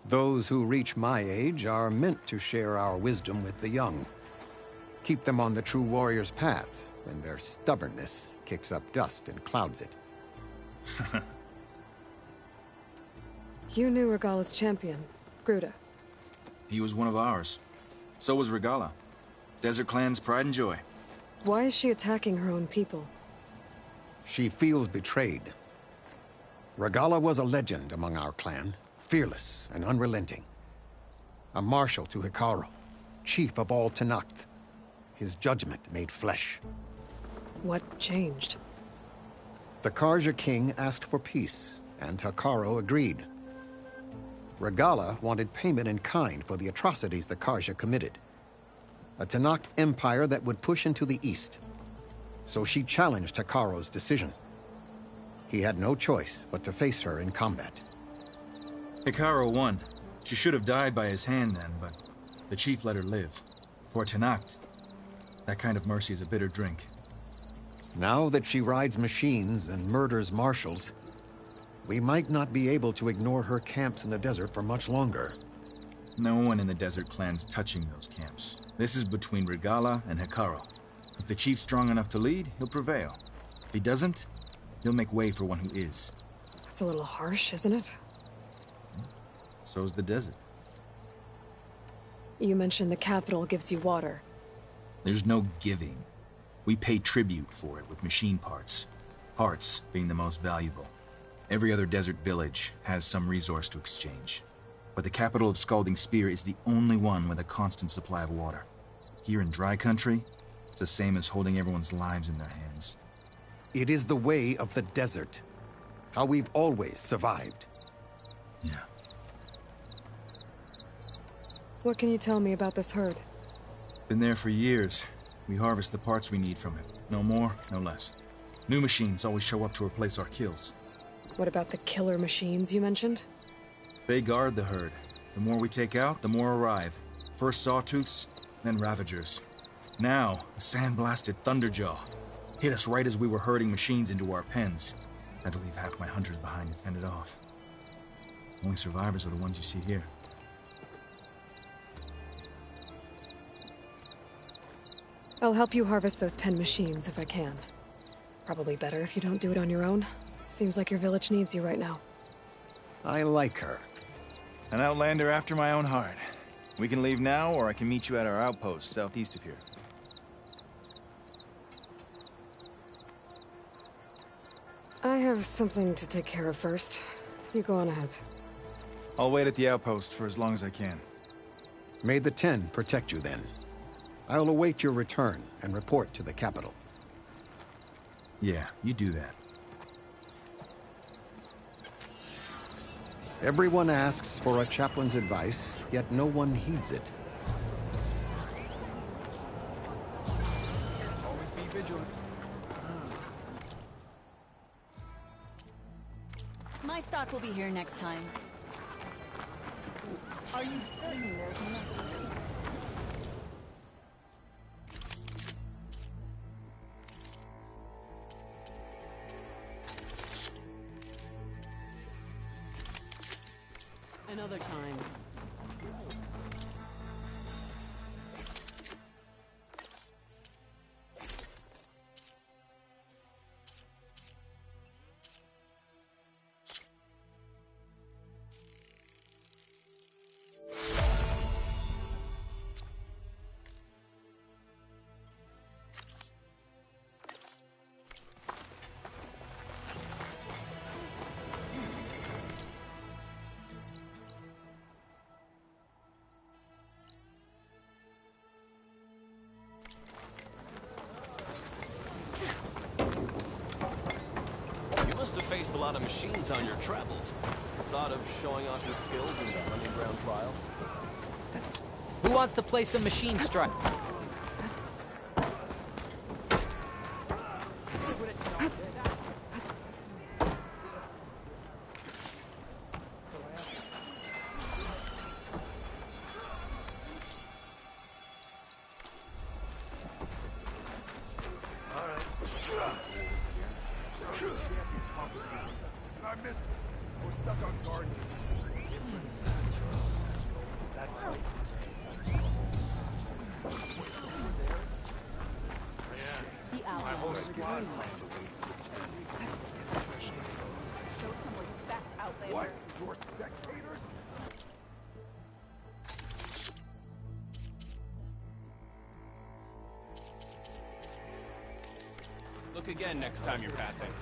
Those who reach my age are meant to share our wisdom with the young. Keep them on the true warrior's path when their stubbornness kicks up dust and clouds it. You knew Regala's champion, Gruda. He was one of ours. So was Regala. Desert Clan's pride and joy. Why is she attacking her own people? She feels betrayed. Regala was a legend among our clan, fearless and unrelenting. A marshal to Hikaru, chief of all Tenakth. His judgment made flesh. What changed? The Karja king asked for peace, and Hikaru agreed. Regala wanted payment in kind for the atrocities the Karja committed. A Tenakth empire that would push into the east. So she challenged Hikaru's decision. He had no choice but to face her in combat. Hikaru won. She should have died by his hand then, but the chief let her live. For Tenakth, that kind of mercy is a bitter drink. Now that she rides machines and murders marshals, we might not be able to ignore her camps in the desert for much longer. No one in the Desert Clan's touching those camps. This is between Regala and Hikaru. If the chief's strong enough to lead, he'll prevail. If he doesn't, he'll make way for one who is. That's a little harsh, isn't it? So's the desert. You mentioned the capital gives you water. There's no giving. We pay tribute for it with machine parts. Parts being the most valuable. Every other desert village has some resource to exchange. But the capital of Scalding Spear is the only one with a constant supply of water. Here in dry country, it's the same as holding everyone's lives in their hands. It is the way of the desert. How we've always survived. Yeah. What can you tell me about this herd? Been there for years. We harvest the parts we need from it. No more, no less. New machines always show up to replace our kills. What about the killer machines you mentioned? They guard the herd. The more we take out, the more arrive. First sawtooths, then ravagers. Now, a sand-blasted thunderjaw. Hit us right as we were herding machines into our pens. Had to leave half my hunters behind to fend it off. Only survivors are the ones you see here. I'll help you harvest those pen machines if I can. Probably better if you don't do it on your own. Seems like your village needs you right now. I like her. An outlander after my own heart. We can leave now, or I can meet you at our outpost southeast of here. I have something to take care of first. You go on ahead. I'll wait at the outpost for as long as I can. May the Ten protect you then. I'll await your return and report to the capital. Yeah, you do that. Everyone asks for a chaplain's advice, yet no one heeds it. Always be vigilant. My stock will be here next time. Are you certain there's nothing? Another time. must have faced a lot of machines on your travels. Thought of showing off your skills in the underground trials? Who wants to play some machine strike? Look again next time you're passing.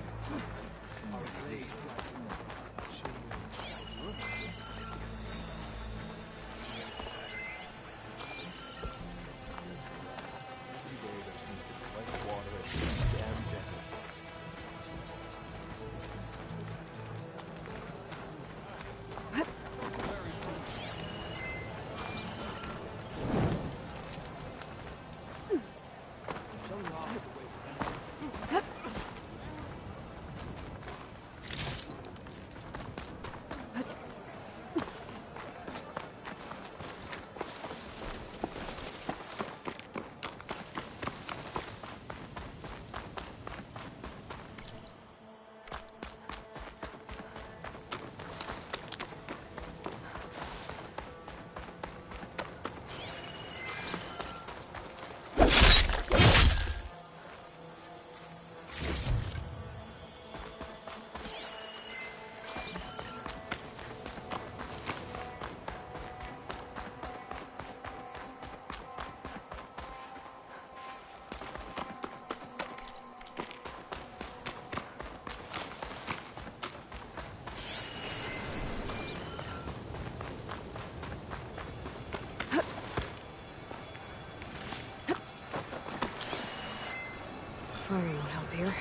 Fire won't help here.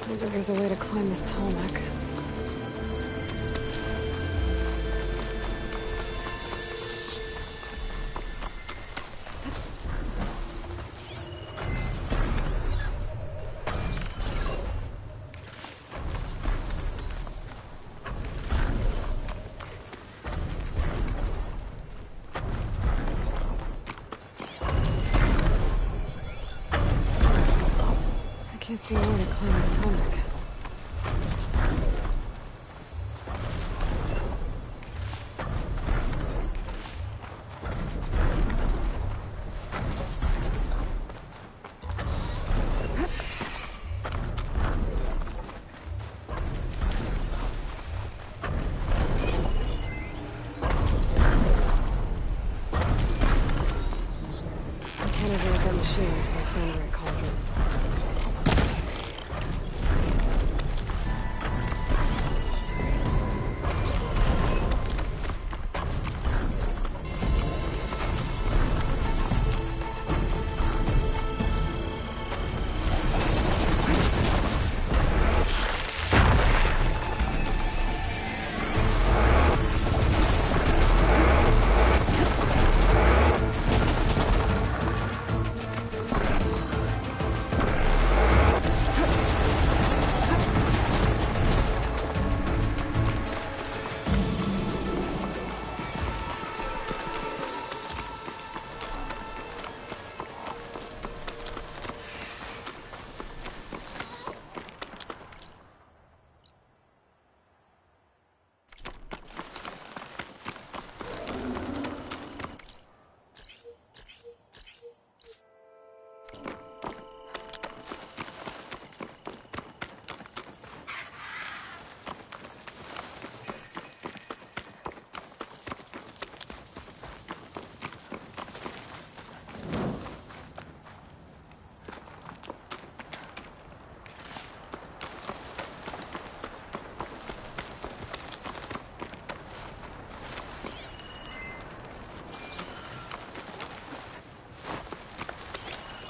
Maybe there's a way to climb this tall neck. can't see where to climb this tonic.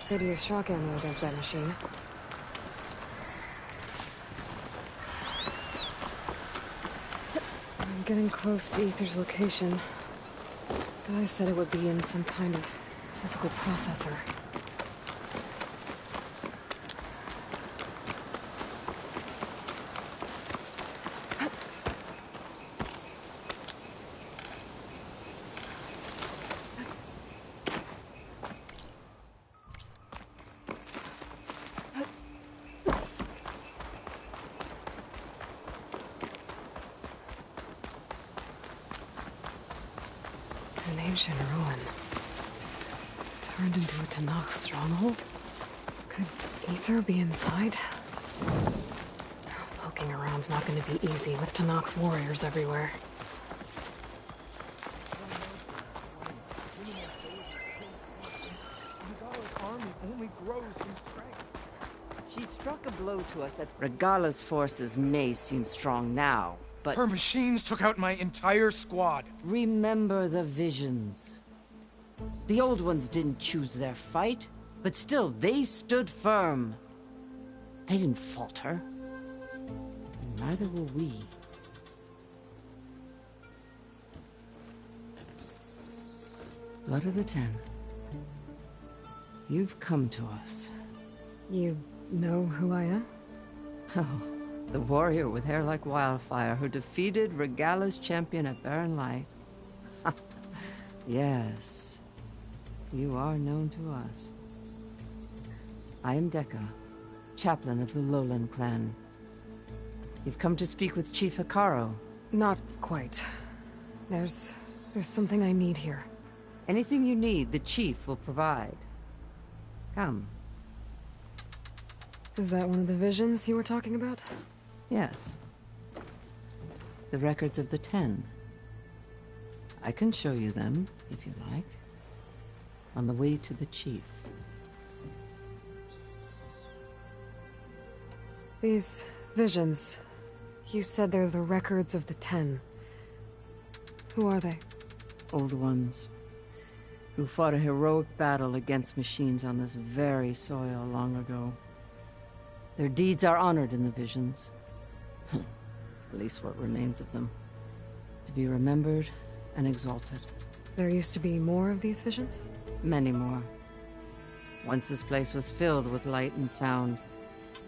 Could use shock ammo against that machine. I'm getting close to Ether's location. Guy said it would be in some kind of physical processor. An ancient ruin. Turned into a Tanakh stronghold? Could Ether be inside? Poking around's not going to be easy with Tanakh's warriors everywhere. She struck a blow to us at... Regala's forces may seem strong now, but... Her machines took out my entire squad. Remember the visions. The old ones didn't choose their fight, but still, they stood firm. They didn't falter. And neither will we. Blood of the Ten. You've come to us. You know who I am? Oh, the warrior with hair like wildfire who defeated Regala's champion at Barren Light. Yes, you are known to us. I am Dekka, chaplain of the Lowland clan. You've come to speak with Chief Hikaru. Not quite. There's something I need here. Anything you need, the chief will provide. Come. Is that one of the visions you were talking about? Yes. The records of the Ten. I can show you them, if you like. On the way to the chief. These visions... You said they're the records of the Ten. Who are they? Old ones. Who fought a heroic battle against machines on this very soil long ago. Their deeds are honored in the visions. At least what remains of them. To be remembered and exalted. There used to be more of these visions? Many more. Once this place was filled with light and sound.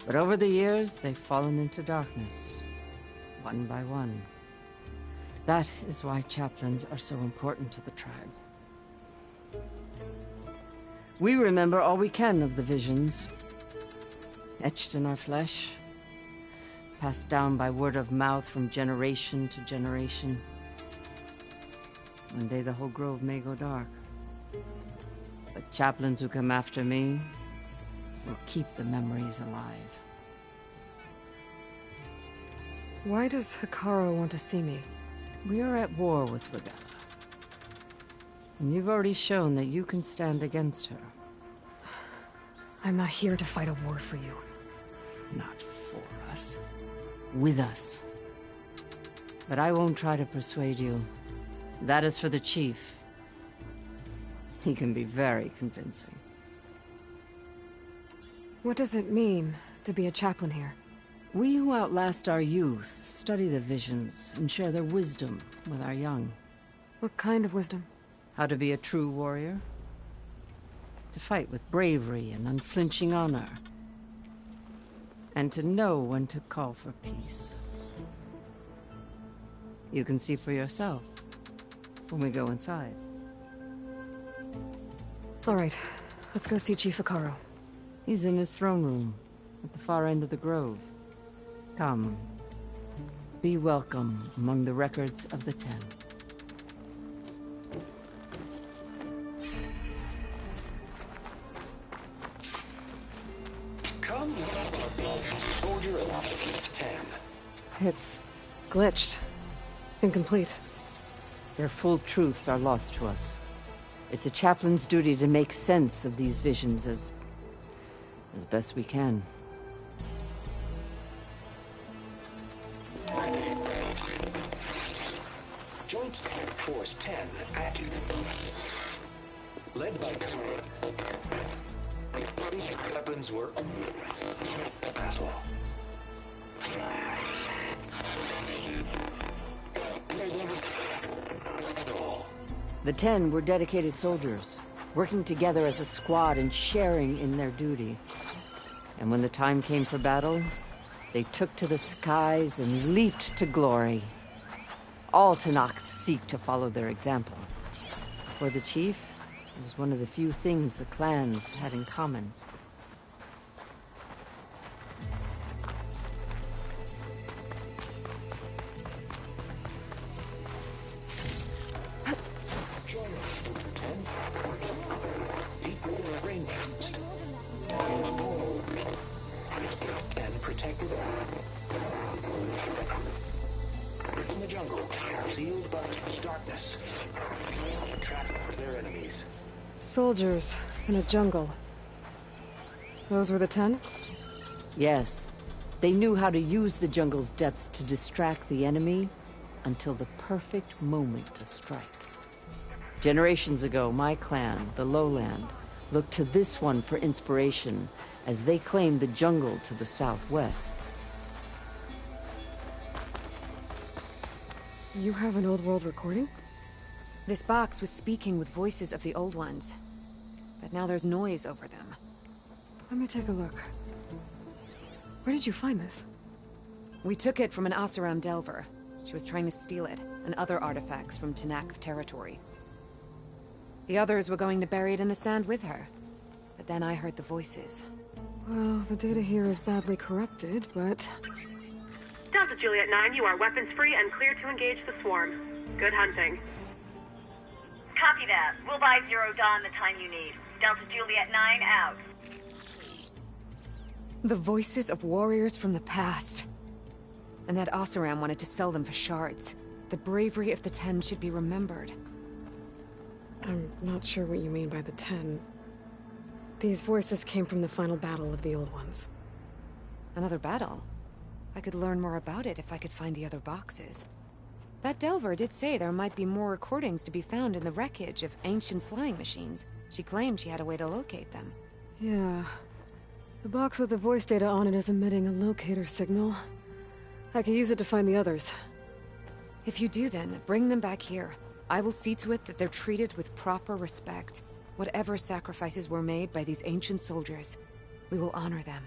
But over the years, they've fallen into darkness. One by one. That is why chaplains are so important to the tribe. We remember all we can of the visions. etched in our flesh, passed down by word of mouth from generation to generation. One day the whole grove may go dark. But chaplains who come after me will keep the memories alive. Why does Hikaru want to see me? We are at war with Regalla. And you've already shown that you can stand against her. I'm not here to fight a war for you. Not for us. With us. But I won't try to persuade you. That is for the chief. He can be very convincing. What does it mean to be a chaplain here? We who outlast our youth study the visions and share their wisdom with our young. What kind of wisdom? How to be a true warrior. To fight with bravery and unflinching honor. And to know when to call for peace. You can see for yourself when we go inside. All right, let's go see Chief Hikaru. He's in his throne room, at the far end of the grove. Come. Be welcome among the records of the Ten. Come, soldier of 10. It's glitched. Incomplete. Their full truths are lost to us. It's a chaplain's duty to make sense of these visions as best we can. Joint Force 10 active. Led by weapons were battle. The 10 were dedicated soldiers, working together as a squad and sharing in their duty. And when the time came for battle, they took to the skies and leaped to glory. All Tenakth seek to follow their example. For the chief, it was one of the few things the clans had in common. And protected in the jungle, sealed by darkness. Trap their enemies. Soldiers in a jungle. Those were the 10? Yes. They knew how to use the jungle's depths to distract the enemy until the perfect moment to strike. Generations ago, my clan, the Lowland, looked to this one for inspiration as they claimed the jungle to the southwest. You have an old world recording? This box was speaking with voices of the old ones. But now there's noise over them. Let me take a look. Where did you find this? We took it from an Oseram Delver. She was trying to steal it, and other artifacts from Tenakth territory. The others were going to bury it in the sand with her. But then I heard the voices. Well, the data here is badly corrupted, but... Delta Juliet 9, you are weapons-free and clear to engage the swarm. Good hunting. Copy that. We'll buy Zero Dawn the time you need. Delta Juliet 9 out. The voices of warriors from the past. And that Oseram wanted to sell them for shards. The bravery of the 10 should be remembered. I'm not sure what you mean by the 10. These voices came from the final battle of the Old Ones. Another battle? I could learn more about it if I could find the other boxes. That Delver did say there might be more recordings to be found in the wreckage of ancient flying machines. She claimed she had a way to locate them. Yeah. The box with the voice data on it is emitting a locator signal. I could use it to find the others. If you do then, bring them back here. I will see to it that they're treated with proper respect. Whatever sacrifices were made by these ancient soldiers, we will honor them.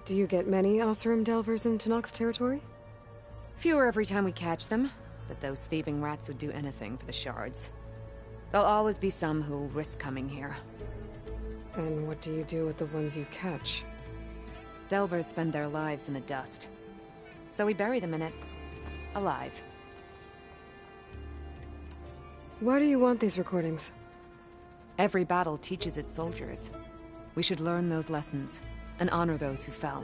Do you get many Oseram Delvers in Tenakth territory? Fewer every time we catch them, but those thieving rats would do anything for the shards. There'll always be some who'll risk coming here. And what do you do with the ones you catch? Delvers spend their lives in the dust. So we bury them in it. Alive. Why do you want these recordings? Every battle teaches its soldiers. We should learn those lessons, and honor those who fell.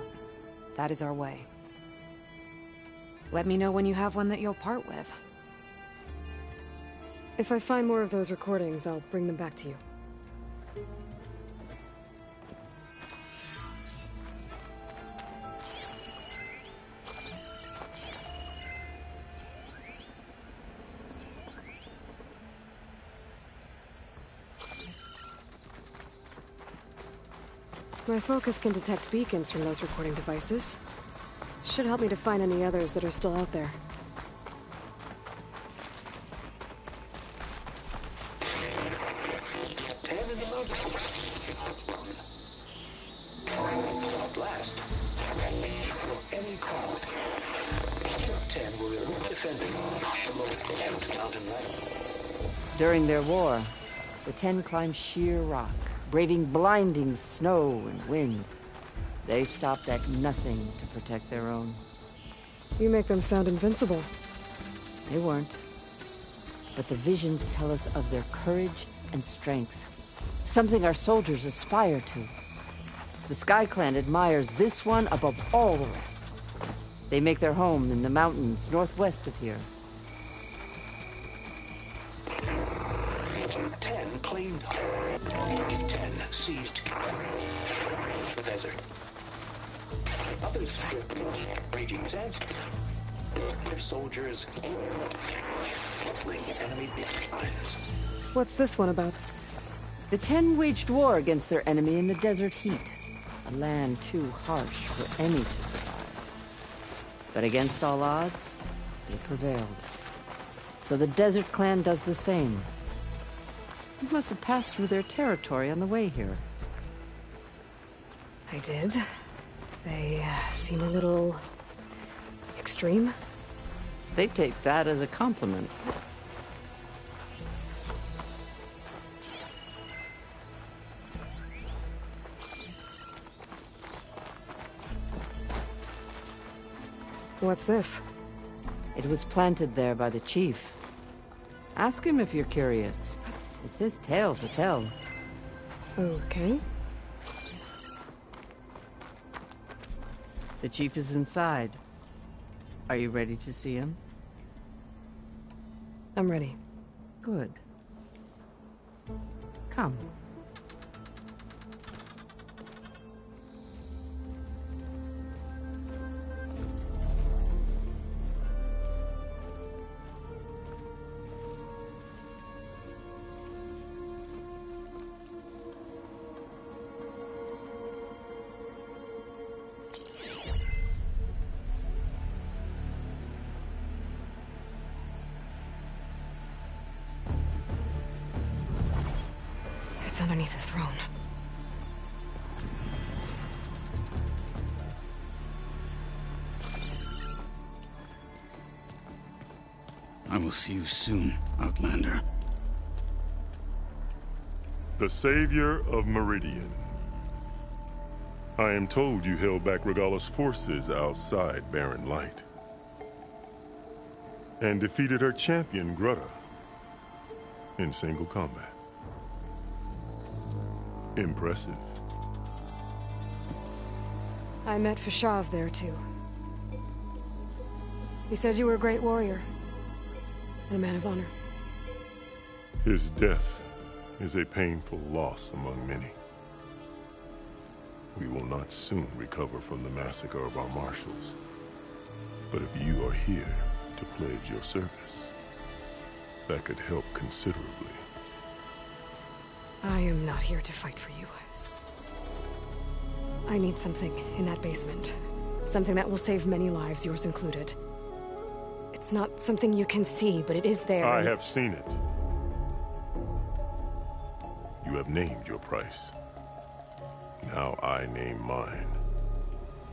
That is our way. Let me know when you have one that you'll part with. If I find more of those recordings, I'll bring them back to you. My focus can detect beacons from those recording devices. Should help me to find any others that are still out there. Blast. For any crowd. 10 will remove defending below mountain ladder. During their war, the 10 climbed sheer rock, braving blinding snow and wind. They stopped at nothing to protect their own. You make them sound invincible. They weren't. But the visions tell us of their courage and strength. Something our soldiers aspire to. The Sky Clan admires this one above all the rest. They make their home in the mountains northwest of here. 10 claimed. 10 seized the desert. Others raging sands. Their soldiers battling enemy lines. What's this one about? The 10 waged war against their enemy in the desert heat. A land too harsh for any to survive. But against all odds, they prevailed. So the Desert Clan does the same. You must have passed through their territory on the way here. I did. They seem a little extreme. They take that as a compliment. What's this? It was planted there by the chief. Ask him if you're curious. It's his tale to tell. Okay. The chief is inside. Are you ready to see him? I'm ready. Good. Come. It's underneath the throne. I will see you soon, Outlander. The Savior of Meridian. I am told you held back Regalla's forces outside Barren Light. And defeated her champion, Grutta, in single combat. Impressive. I met Fashav there, too. He said you were a great warrior. And a man of honor. His death is a painful loss among many. We will not soon recover from the massacre of our marshals. But if you are here to pledge your service, that could help considerably. I am not here to fight for you. I need something in that basement. Something that will save many lives, yours included. It's not something you can see, but it is there. I have seen it. You have named your price. Now I name mine.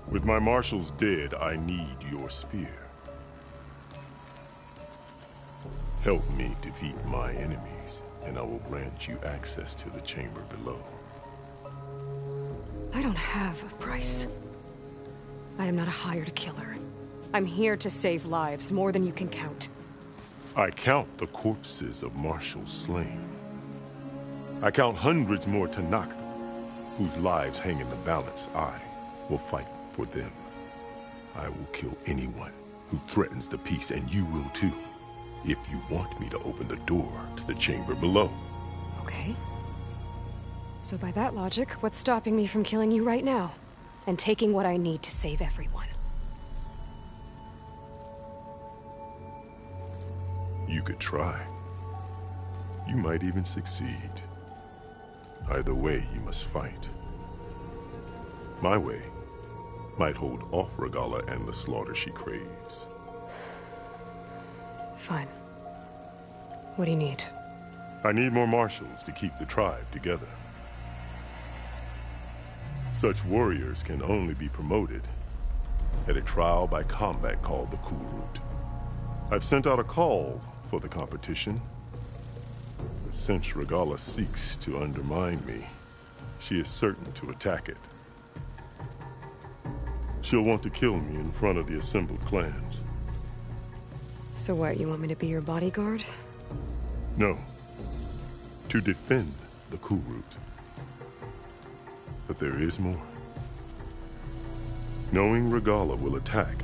With my marshals dead, I need your spear. Help me defeat my enemies, and I will grant you access to the chamber below. I don't have a price. I am not a hired killer. I'm here to save lives, more than you can count. I count the corpses of marshals slain. I count hundreds more Tanakh, whose lives hang in the balance. I will fight for them. I will kill anyone who threatens the peace, and you will too, if you want me to open the door to the chamber below. Okay. So by that logic, what's stopping me from killing you right now? And taking what I need to save everyone? You could try. You might even succeed. Either way, you must fight. My way might hold off Regalla and the slaughter she craves. Fine. What do you need? I need more marshals to keep the tribe together. Such warriors can only be promoted at a trial by combat called the Cool Route. I've sent out a call for the competition. But since Regalla seeks to undermine me, she is certain to attack it. She'll want to kill me in front of the assembled clans. So what, you want me to be your bodyguard? No. To defend the Cool Route. But there is more. Knowing Regalla will attack,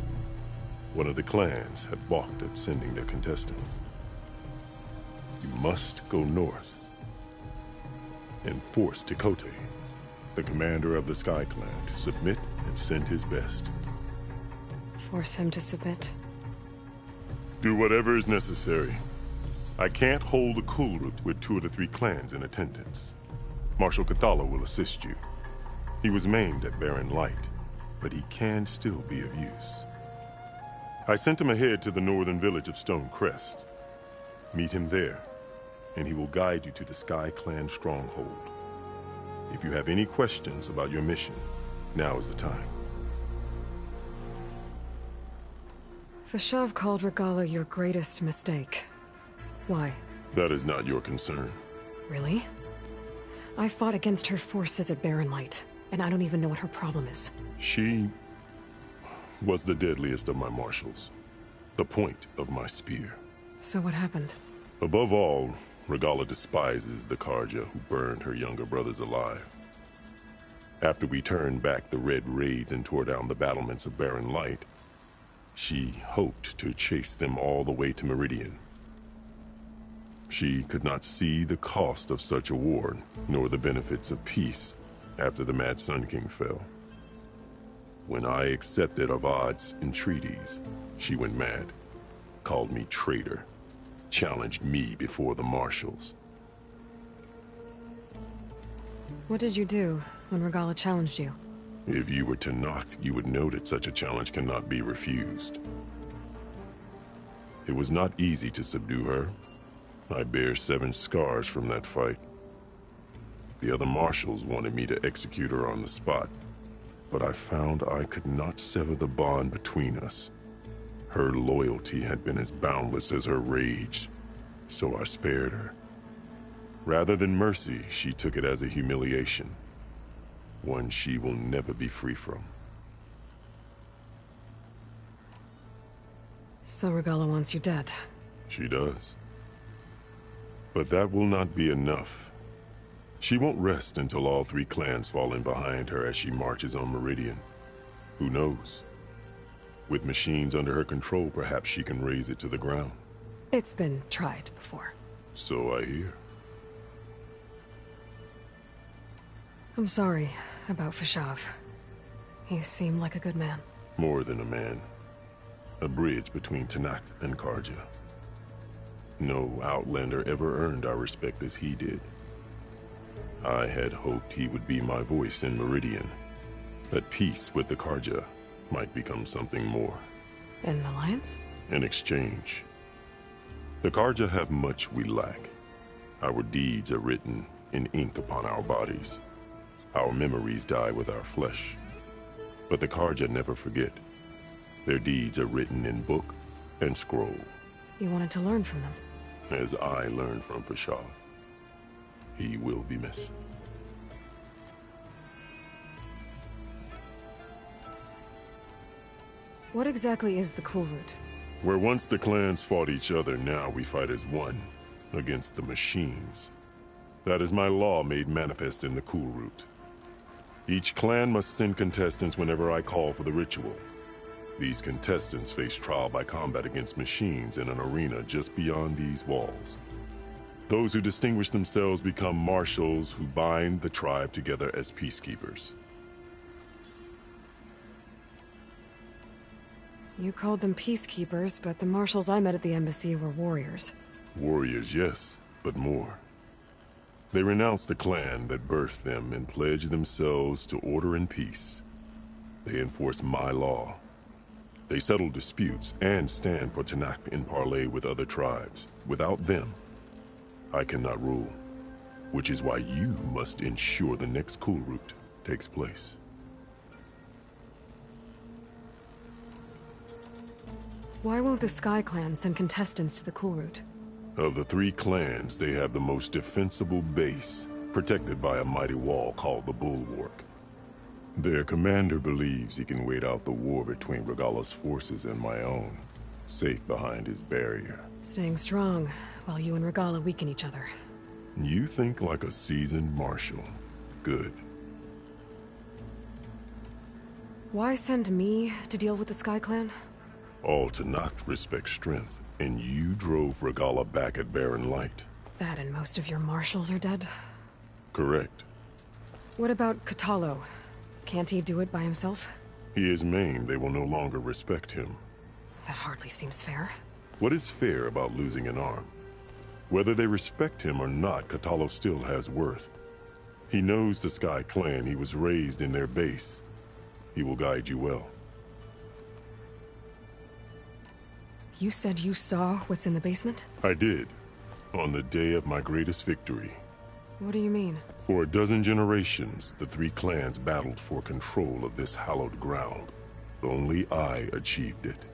one of the clans had balked at sending their contestants. You must go north and force Tekote, the commander of the Sky Clan, to submit and send his best. Force him to submit? Do whatever is necessary. I can't hold the Cool Route with 2 of the 3 clans in attendance. Marshal Cathala will assist you. He was maimed at Barren Light, but he can still be of use. I sent him ahead to the northern village of Stone Crest. Meet him there, and he will guide you to the Sky Clan stronghold. If you have any questions about your mission, now is the time. Fashav called Regalla your greatest mistake. Why? That is not your concern. Really? I fought against her forces at Barren Light, and I don't even know what her problem is. She was the deadliest of my marshals, the point of my spear. So what happened? Above all, Regalla despises the Karja who burned her younger brothers alive. After we turned back the Red Raids and tore down the battlements of Barren Light, she hoped to chase them all the way to Meridian. She could not see the cost of such a war, nor the benefits of peace after the Mad Sun King fell. When I accepted Avad's entreaties, she went mad, called me traitor, challenged me before the marshals. What did you do when Regalla challenged you? If you were Tanakh, you would know that such a challenge cannot be refused. It was not easy to subdue her. I bear 7 scars from that fight. The other marshals wanted me to execute her on the spot, but I found I could not sever the bond between us. Her loyalty had been as boundless as her rage, so I spared her. Rather than mercy, she took it as a humiliation, one she will never be free from. So Regalla wants you dead? She does. But that will not be enough. She won't rest until all 3 clans fall in behind her as she marches on Meridian. Who knows? With machines under her control, perhaps she can raze it to the ground. It's been tried before. So I hear. I'm sorry about Fashav. He seemed like a good man. More than a man. A bridge between Tanakh and Karja. No Outlander ever earned our respect as he did. I had hoped he would be my voice in Meridian, that peace with the Karja might become something more. An alliance? An exchange. The Karja have much we lack. Our deeds are written in ink upon our bodies. Our memories die with our flesh. But the Karja never forget. Their deeds are written in book and scroll. You wanted to learn from them? As I learned from Fashav. He will be missed. What exactly is the Cool Route? Where once the clans fought each other, now we fight as one, against the machines. That is my law made manifest in the Cool Route. Each clan must send contestants whenever I call for the ritual. These contestants face trial by combat against machines in an arena just beyond these walls. Those who distinguish themselves become marshals who bind the tribe together as peacekeepers. You called them peacekeepers, but the marshals I met at the embassy were warriors. Warriors, yes, but more. They renounce the clan that birthed them and pledge themselves to order and peace. They enforce my law. They settle disputes and stand for Tanakh in parley with other tribes. Without them, I cannot rule, which is why you must ensure the next Cool Route takes place. Why won't the Sky Clan send contestants to the Cool Route? Of the three clans, they have the most defensible base, protected by a mighty wall called the Bulwark. Their commander believes he can wait out the war between Regalla's forces and my own, safe behind his barrier. Staying strong, while you and Regalla weaken each other. You think like a seasoned marshal. Good. Why send me to deal with the Sky Clan? All Tanakh respect strength, and you drove Regalla back at Barren Light. That and most of your marshals are dead? Correct. What about Katalo? Can't he do it by himself? He is maimed. They will no longer respect him. That hardly seems fair. What is fair about losing an arm? Whether they respect him or not, Katalo still has worth. He knows the Sky Clan. He was raised in their base. He will guide you well. You said you saw what's in the basement? I did. On the day of my greatest victory. What do you mean? For a dozen generations, the three clans battled for control of this hallowed ground. Only I achieved it.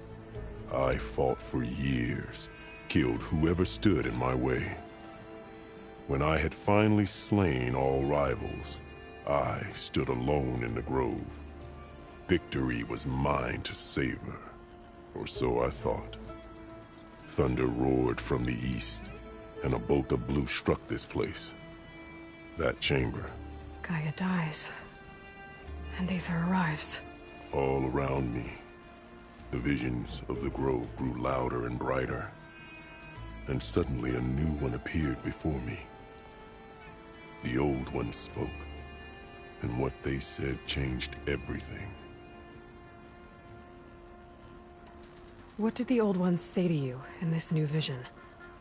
I fought for years, killed whoever stood in my way. When I had finally slain all rivals, I stood alone in the grove. Victory was mine to savor, or so I thought. Thunder roared from the east, and a bolt of blue struck this place. That chamber. Gaia dies, and Aether arrives. All around me, the visions of the grove grew louder and brighter, and suddenly a new one appeared before me. The old one spoke, and what they said changed everything. What did the old ones say to you in this new vision?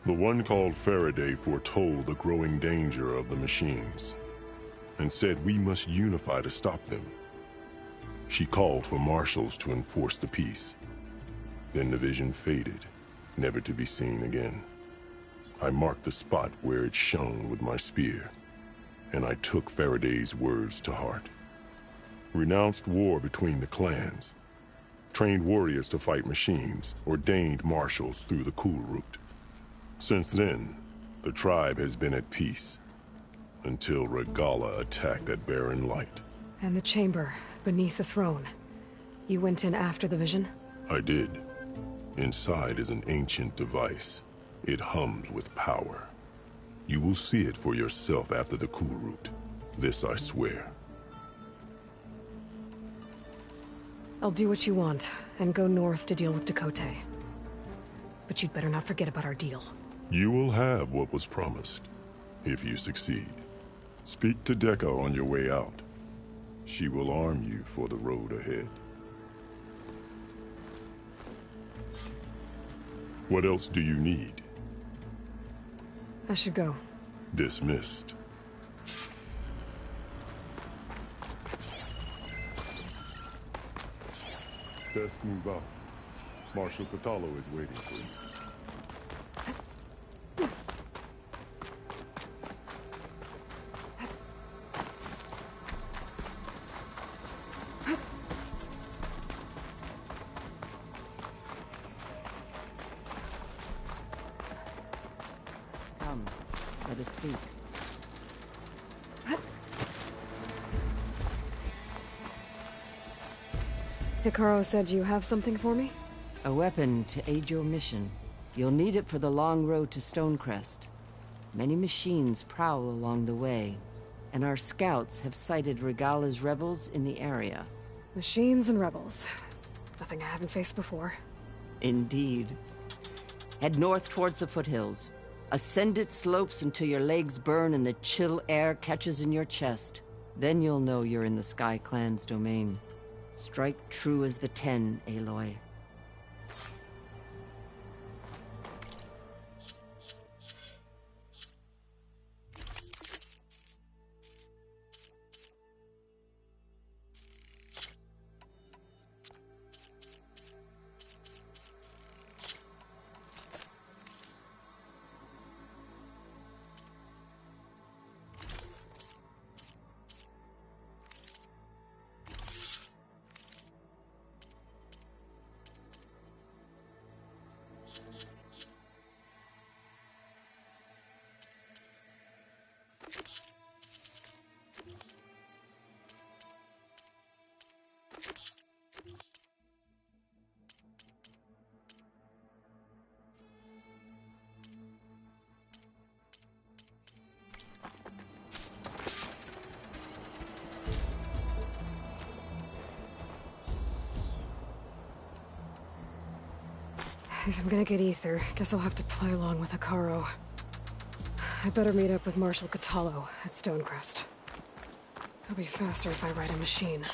The one called Faraday foretold the growing danger of the machines, and said we must unify to stop them. She called for marshals to enforce the peace. Then the vision faded, never to be seen again. I marked the spot where it shone with my spear, and I took Faraday's words to heart. Renounced war between the clans, trained warriors to fight machines, ordained marshals through the Cool Route. Since then, the tribe has been at peace, until Regalla attacked at Barren Light. And the chamber, beneath the throne. You went in after the vision? I did. Inside is an ancient device. It hums with power. You will see it for yourself after the Cool Route. This I swear. I'll do what you want, and go north to deal with Dakota. But you'd better not forget about our deal. You will have what was promised, if you succeed. Speak to Dekka on your way out. She will arm you for the road ahead. What else do you need? I should go. Dismissed. Best move out. Marshal Katalo is waiting for you. Come, let us speak. Hikaru said you have something for me? A weapon to aid your mission. You'll need it for the long road to Stonecrest. Many machines prowl along the way, and our scouts have sighted Regala's rebels in the area. Machines and rebels. Nothing I haven't faced before. Indeed. Head north towards the foothills. Ascend its slopes until your legs burn and the chill air catches in your chest. Then you'll know you're in the Sky Clan's domain. Strike true as the 10, Aloy. If I'm gonna get ether, guess I'll have to play along with Hikaru. I better meet up with Marshal Catallo at Stonecrest. It'll be faster if I ride a machine.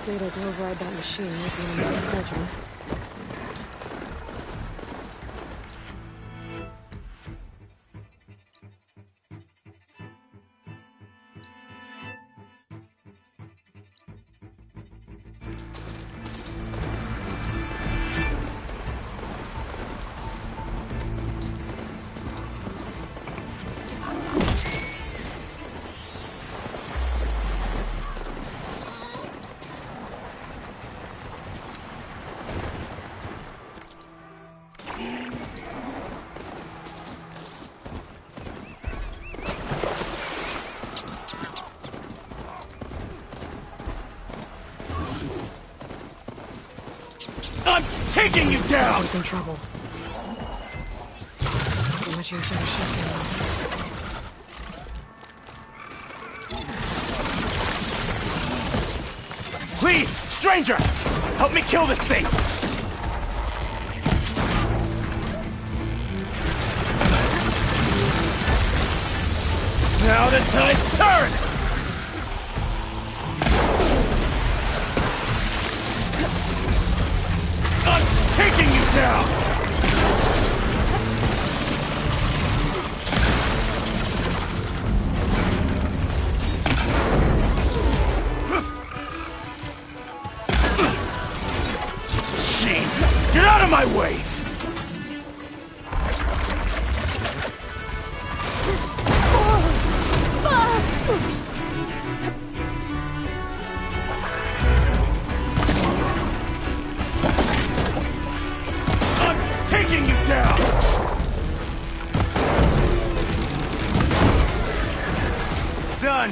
Data to override that machine might be in another cauldron. Taking you down! Someone's in trouble. Pretty much use that shotgun. Please, stranger! Help me kill this thing! Now the tide's turned! Taking you down! Shame! Get out of my way! Taking you down! Done!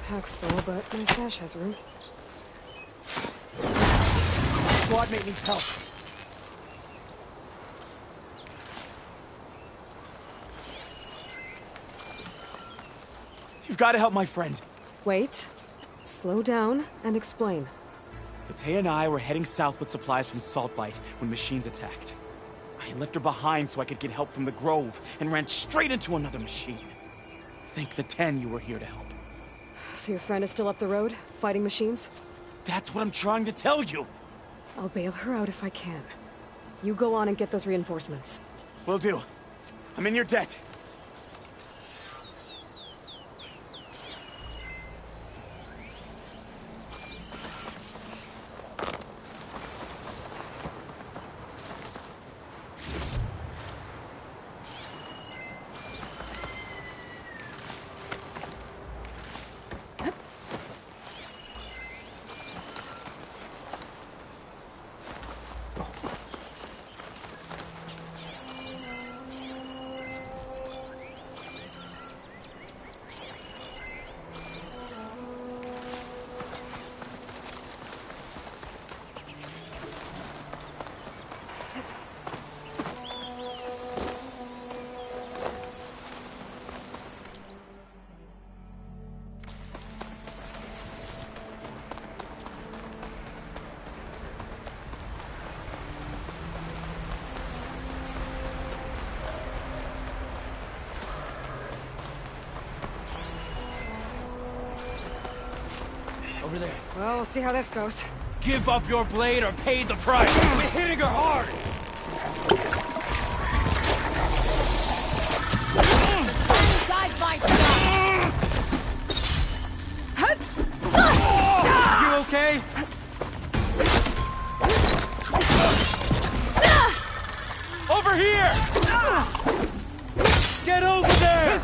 Pack's full, but my stash has room. Squad mate needs help. You've got to help my friend. Wait. Slow down and explain. Matea and I were heading south with supplies from Saltbite when machines attacked. I left her behind so I could get help from the Grove and ran straight into another machine. Thank the 10 you were here to help. So your friend is still up the road, fighting machines? That's what I'm trying to tell you. I'll bail her out if I can. You go on and get those reinforcements. Will do. I'm in your debt. Over there. Well, we'll see how this goes. Give up your blade or pay the price. We're hitting her hard. Inside my stuff! You okay? Over here! Get over there!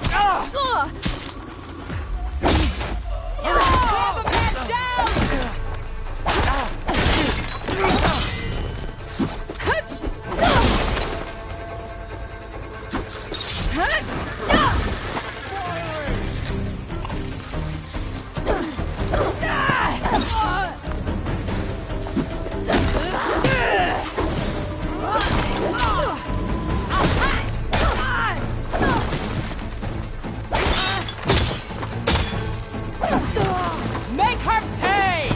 Make her pay!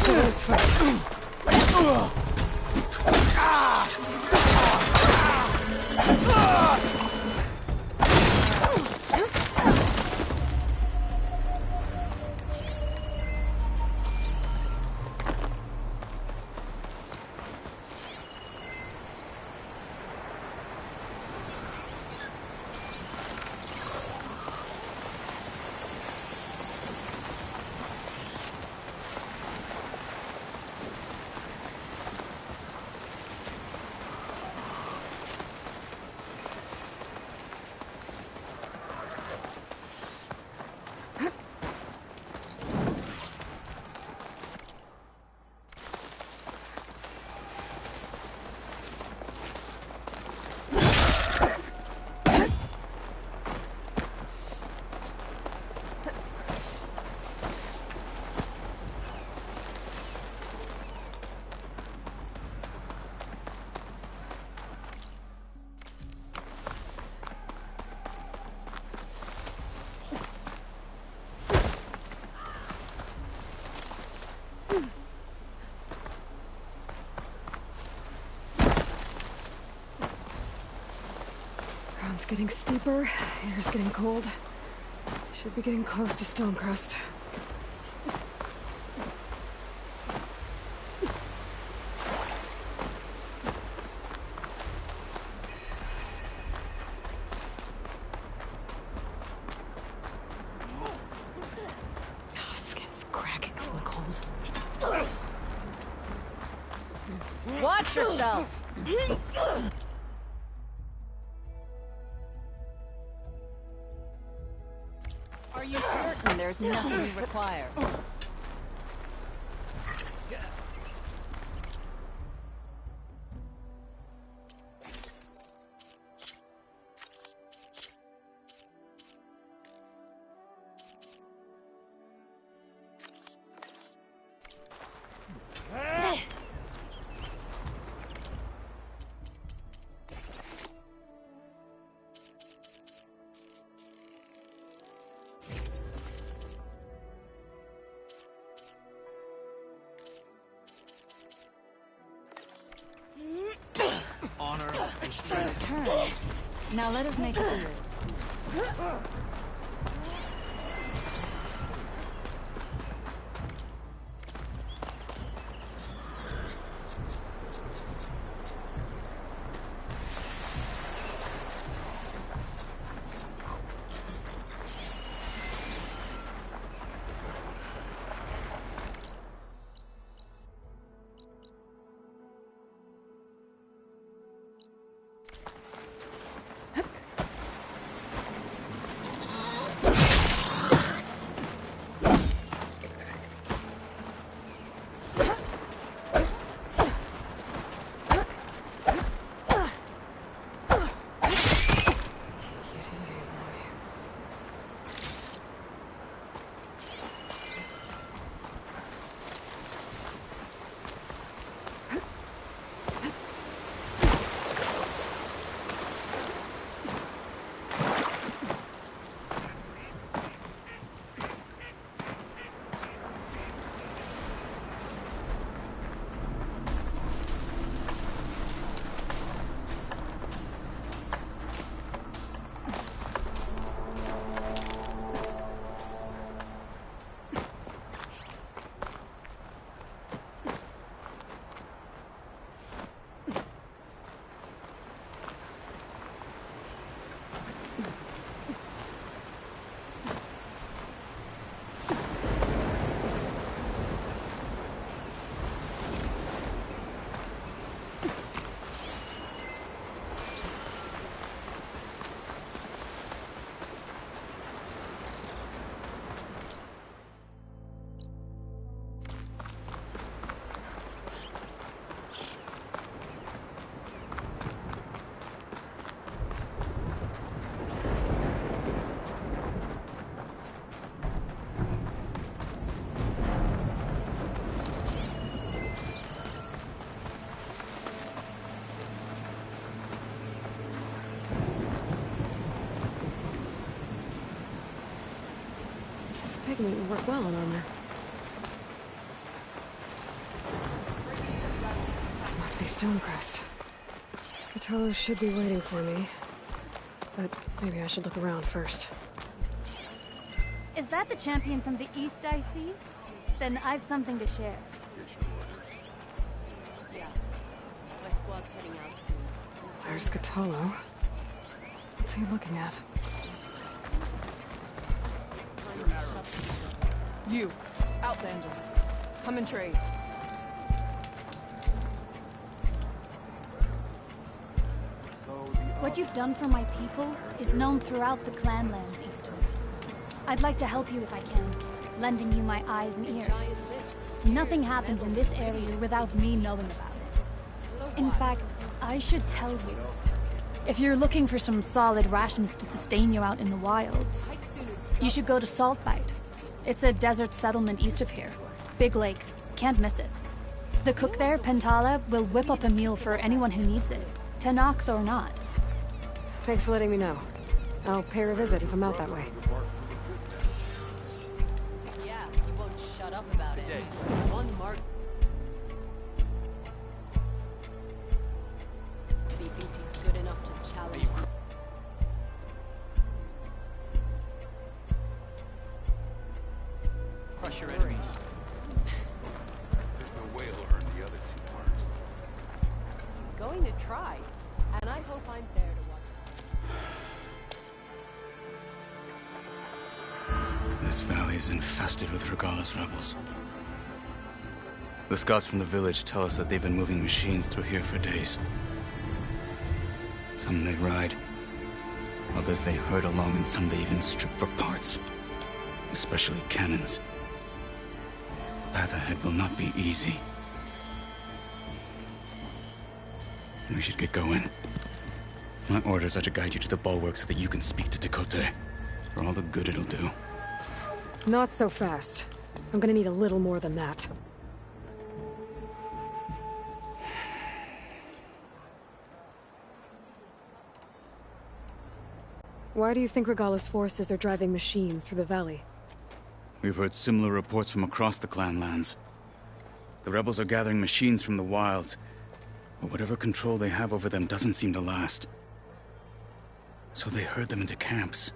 This fight. Ground's getting steeper, air's getting cold. Should be getting close to Stonecrest. Skin's cracking from the cold. Watch yourself! Are you certain there's nothing you require? Turn. Now let us make a deal. Pigment will work well on armor. This must be Stonecrest. Cthulhu should be waiting for me. But maybe I should look around first. Is that the champion from the east I see? Then I've something to share. Yeah. My squad's heading out soon. There's Cthulhu. What's he looking at? You, Outlander. Come and trade. What you've done for my people is known throughout the clan lands eastward. I'd like to help you if I can, lending you my eyes and ears. Nothing happens in this area without me knowing about it. In fact, I should tell you. If you're looking for some solid rations to sustain you out in the wilds, you should go to Saltbite. It's a desert settlement east of here. Big lake. Can't miss it. The cook there, Pentala, will whip up a meal for anyone who needs it. Tenakth or not. Thanks for letting me know. I'll pay her a visit if I'm out that way. Yeah, you won't shut up about it. One mark. He thinks he's good enough to challenge. Crush your enemies. There's no way he'll earn the other 2 marks. He's going to try, and I hope I'm there to watch it. This valley is infested with Regala's rebels. The scouts from the village tell us that they've been moving machines through here for days. Some they ride, others they herd along, and some they even strip for parts, especially cannons. The path ahead will not be easy. We should get going. My orders are to guide you to the bulwark so that you can speak to Tekote, for all the good it'll do. Not so fast. I'm gonna need a little more than that. Why do you think Regala's forces are driving machines through the valley? We've heard similar reports from across the clan lands. The rebels are gathering machines from the wilds, But whatever control they have over them doesn't seem to last. So they herd them into camps.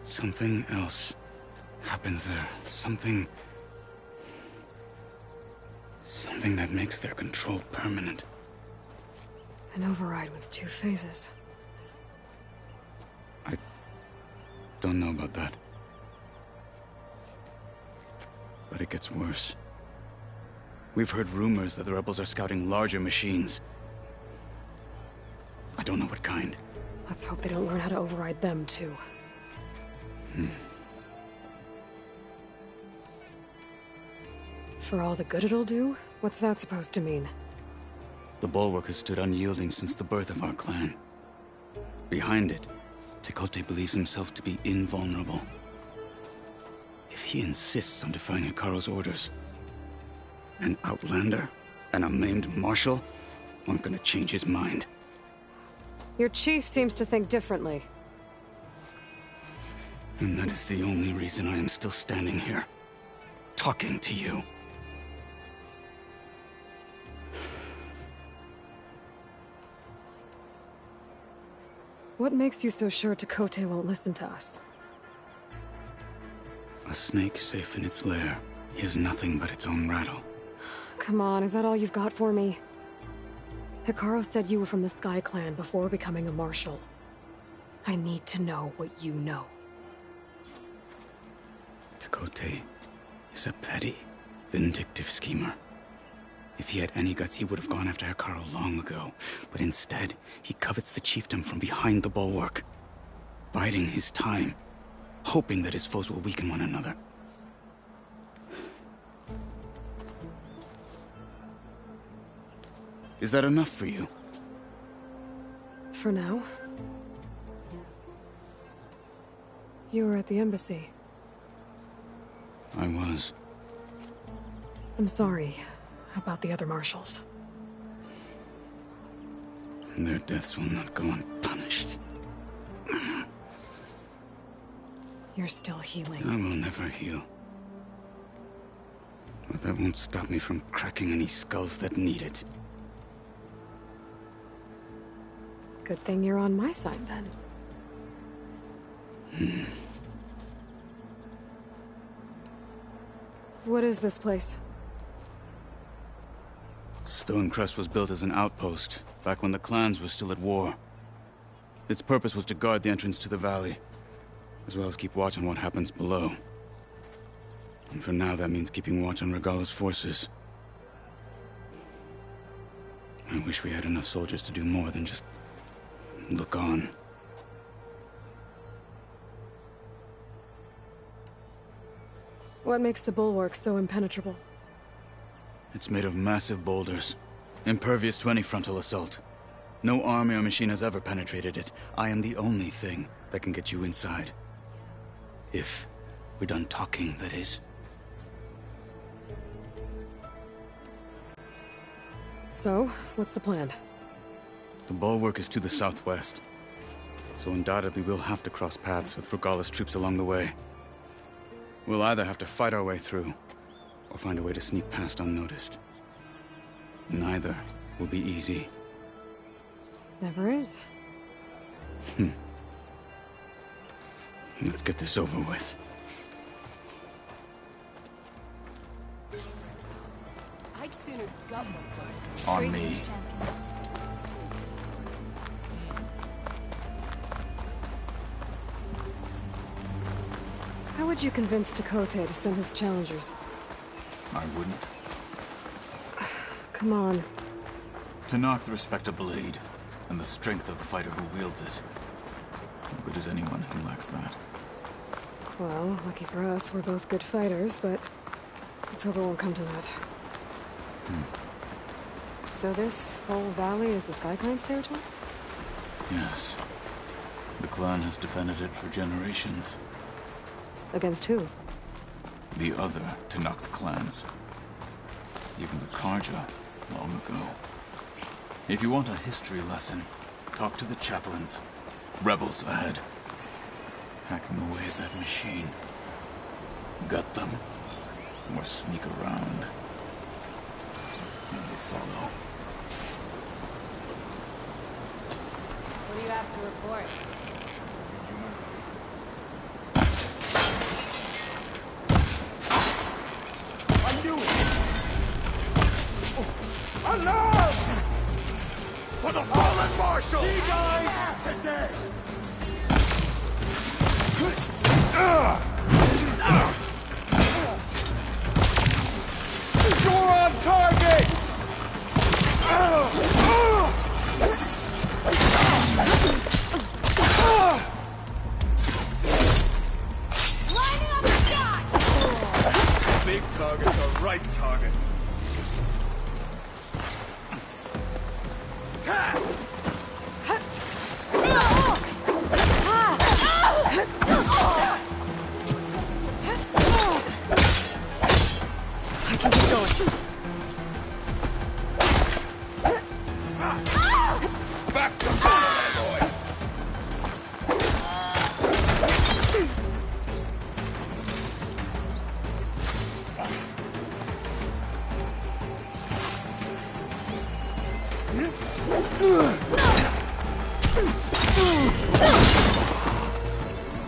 Something else happens there. Something that makes their control permanent. An override with 2 phases. I don't know about that. But it gets worse. We've heard rumors that the rebels are scouting larger machines. I don't know what kind. Let's hope they don't learn how to override them, too. For all the good it'll do? What's that supposed to mean? The Bulwark has stood unyielding since the birth of our clan. Behind it, Tekote believes himself to be invulnerable. If he insists on defying Hikaru's orders, an outlander and a maimed marshal aren't gonna change his mind. Your chief seems to think differently. And that is the only reason I am still standing here, talking to you. What makes you so sure Tekote won't listen to us? A snake safe in its lair hears nothing but its own rattle. Come on, is that all you've got for me? Hikaru said you were from the Sky Clan before becoming a marshal. I need to know what you know. Tekote is a petty, vindictive schemer. If he had any guts, he would have gone after Hikaru long ago. But instead, he covets the chiefdom from behind the Bulwark, biding his time, hoping that his foes will weaken one another. Is that enough for you? For now. You were at the embassy. I was. I'm sorry about the other marshals. Their deaths will not go unpunished. You're still healing. I will never heal. But that won't stop me from cracking any skulls that need it. Good thing you're on my side, then. What is this place? Stonecrest was built as an outpost, back when the clans were still at war. Its purpose was to guard the entrance to the valley, as well as keep watch on what happens below. And for now, that means keeping watch on Regala's forces. I wish we had enough soldiers to do more than just look on. What makes the bulwark so impenetrable? It's made of massive boulders, impervious to any frontal assault. No army or machine has ever penetrated it. I am the only thing that can get you inside. If we're done talking, that is. So, what's the plan? The bulwark is to the southwest, so undoubtedly we'll have to cross paths with Regala's troops along the way. We'll either have to fight our way through, or find a way to sneak past unnoticed. Neither will be easy. Never is. Let's get this over with. I'd sooner gut them first. On me. How would you convince Tekote to send his challengers? I wouldn't. Come on. To knock the respect of blade, and the strength of the fighter who wields it. How good is anyone who lacks that? Well, lucky for us, we're both good fighters, but let's hope it won't come to that. So this whole valley is the Sky Clan's territory? Yes. The clan has defended it for generations. Against who? The other Tanakh clans. Even the Karja, long ago. If you want a history lesson, talk to the chaplains. Rebels ahead. Hacking away at that machine. Gut them. Or sneak around. And they follow. you have to report? I knew it! Alarm! For the fallen marshal! You guys, today! You're on target! Lining up the shot! Big targets are right targets. I can keep going. Back to boy!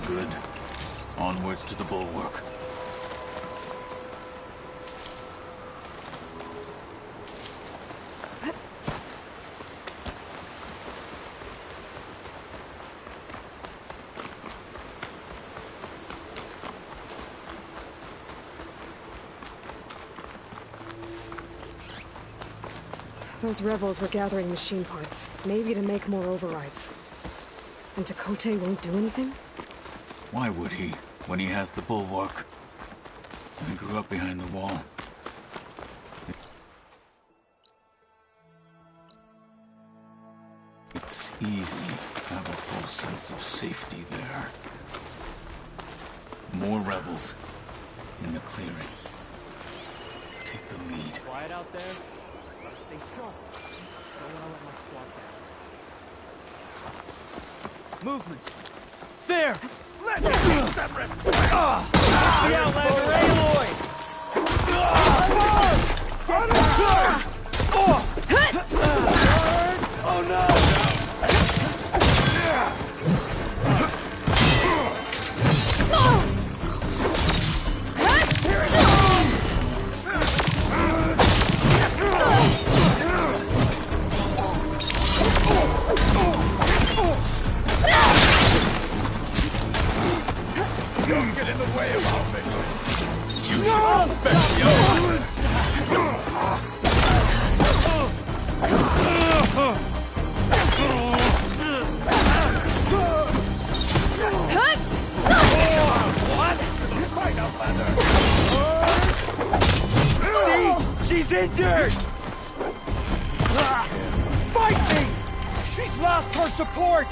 Good. Onwards to the bulwark. Those rebels were gathering machine parts, maybe to make more overrides. And Tekote won't do anything? Why would he, when he has the bulwark? I grew up behind the wall. It's easy to have a full sense of safety there. More rebels in the clearing. Take the lead. Quiet out there. Stay sharp. Don't want to let my squad down. Movement. There! Let me use that rip! The Outlander Aloy! Oh no! Don't get in the way of our mission. You should respect the others. What? Fight, Outlander! See? She's injured! Fight me! She's lost her support!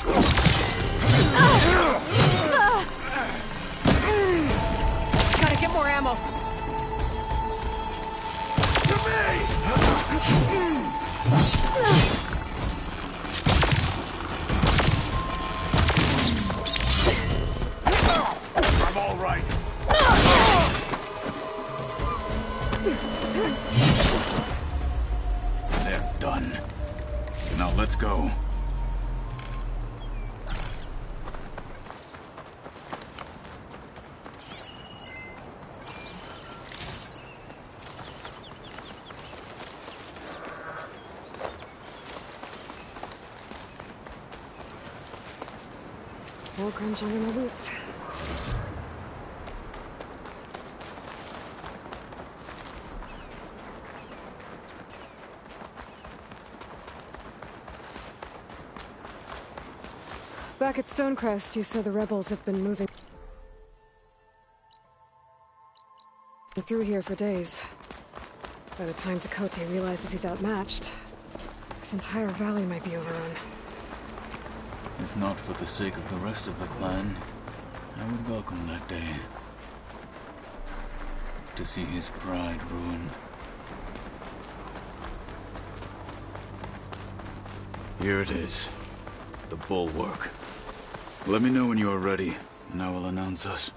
Gotta get more ammo. To me! I'm all right. They're done. Now let's go. Slow crunch under my boots. Back at Stonecrest, you said the rebels have been moving through here for days. By the time Tekote realizes he's outmatched, this entire valley might be overrun. If not for the sake of the rest of the clan, I would welcome that day. To see his pride ruined. Here it is. The bulwark. Let me know when you are ready, and I will announce us.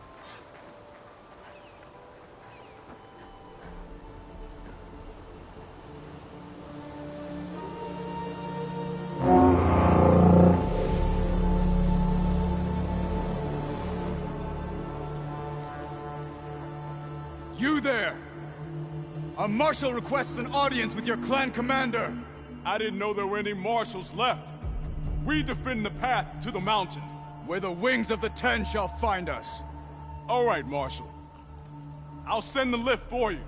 A marshal requests an audience with your clan commander. I didn't know there were any marshals left. We defend the path to the mountain. Where the wings of the Ten shall find us. All right, Marshal. I'll send the lift for you.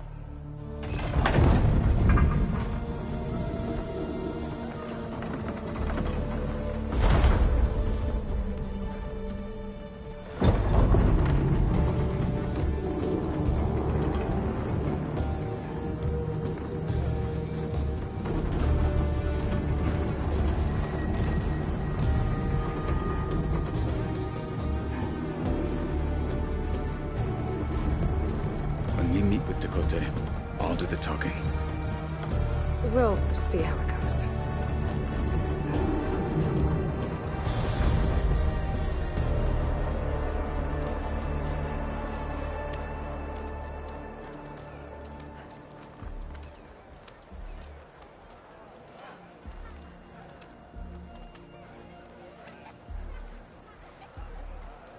When we meet with Dakota, I'll do the talking. We'll see how it goes.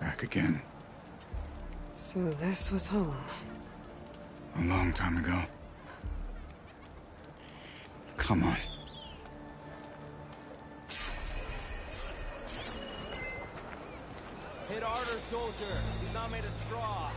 Back again. So this was home. A long time ago. Come on. Hit harder, soldier. He's not made of straw.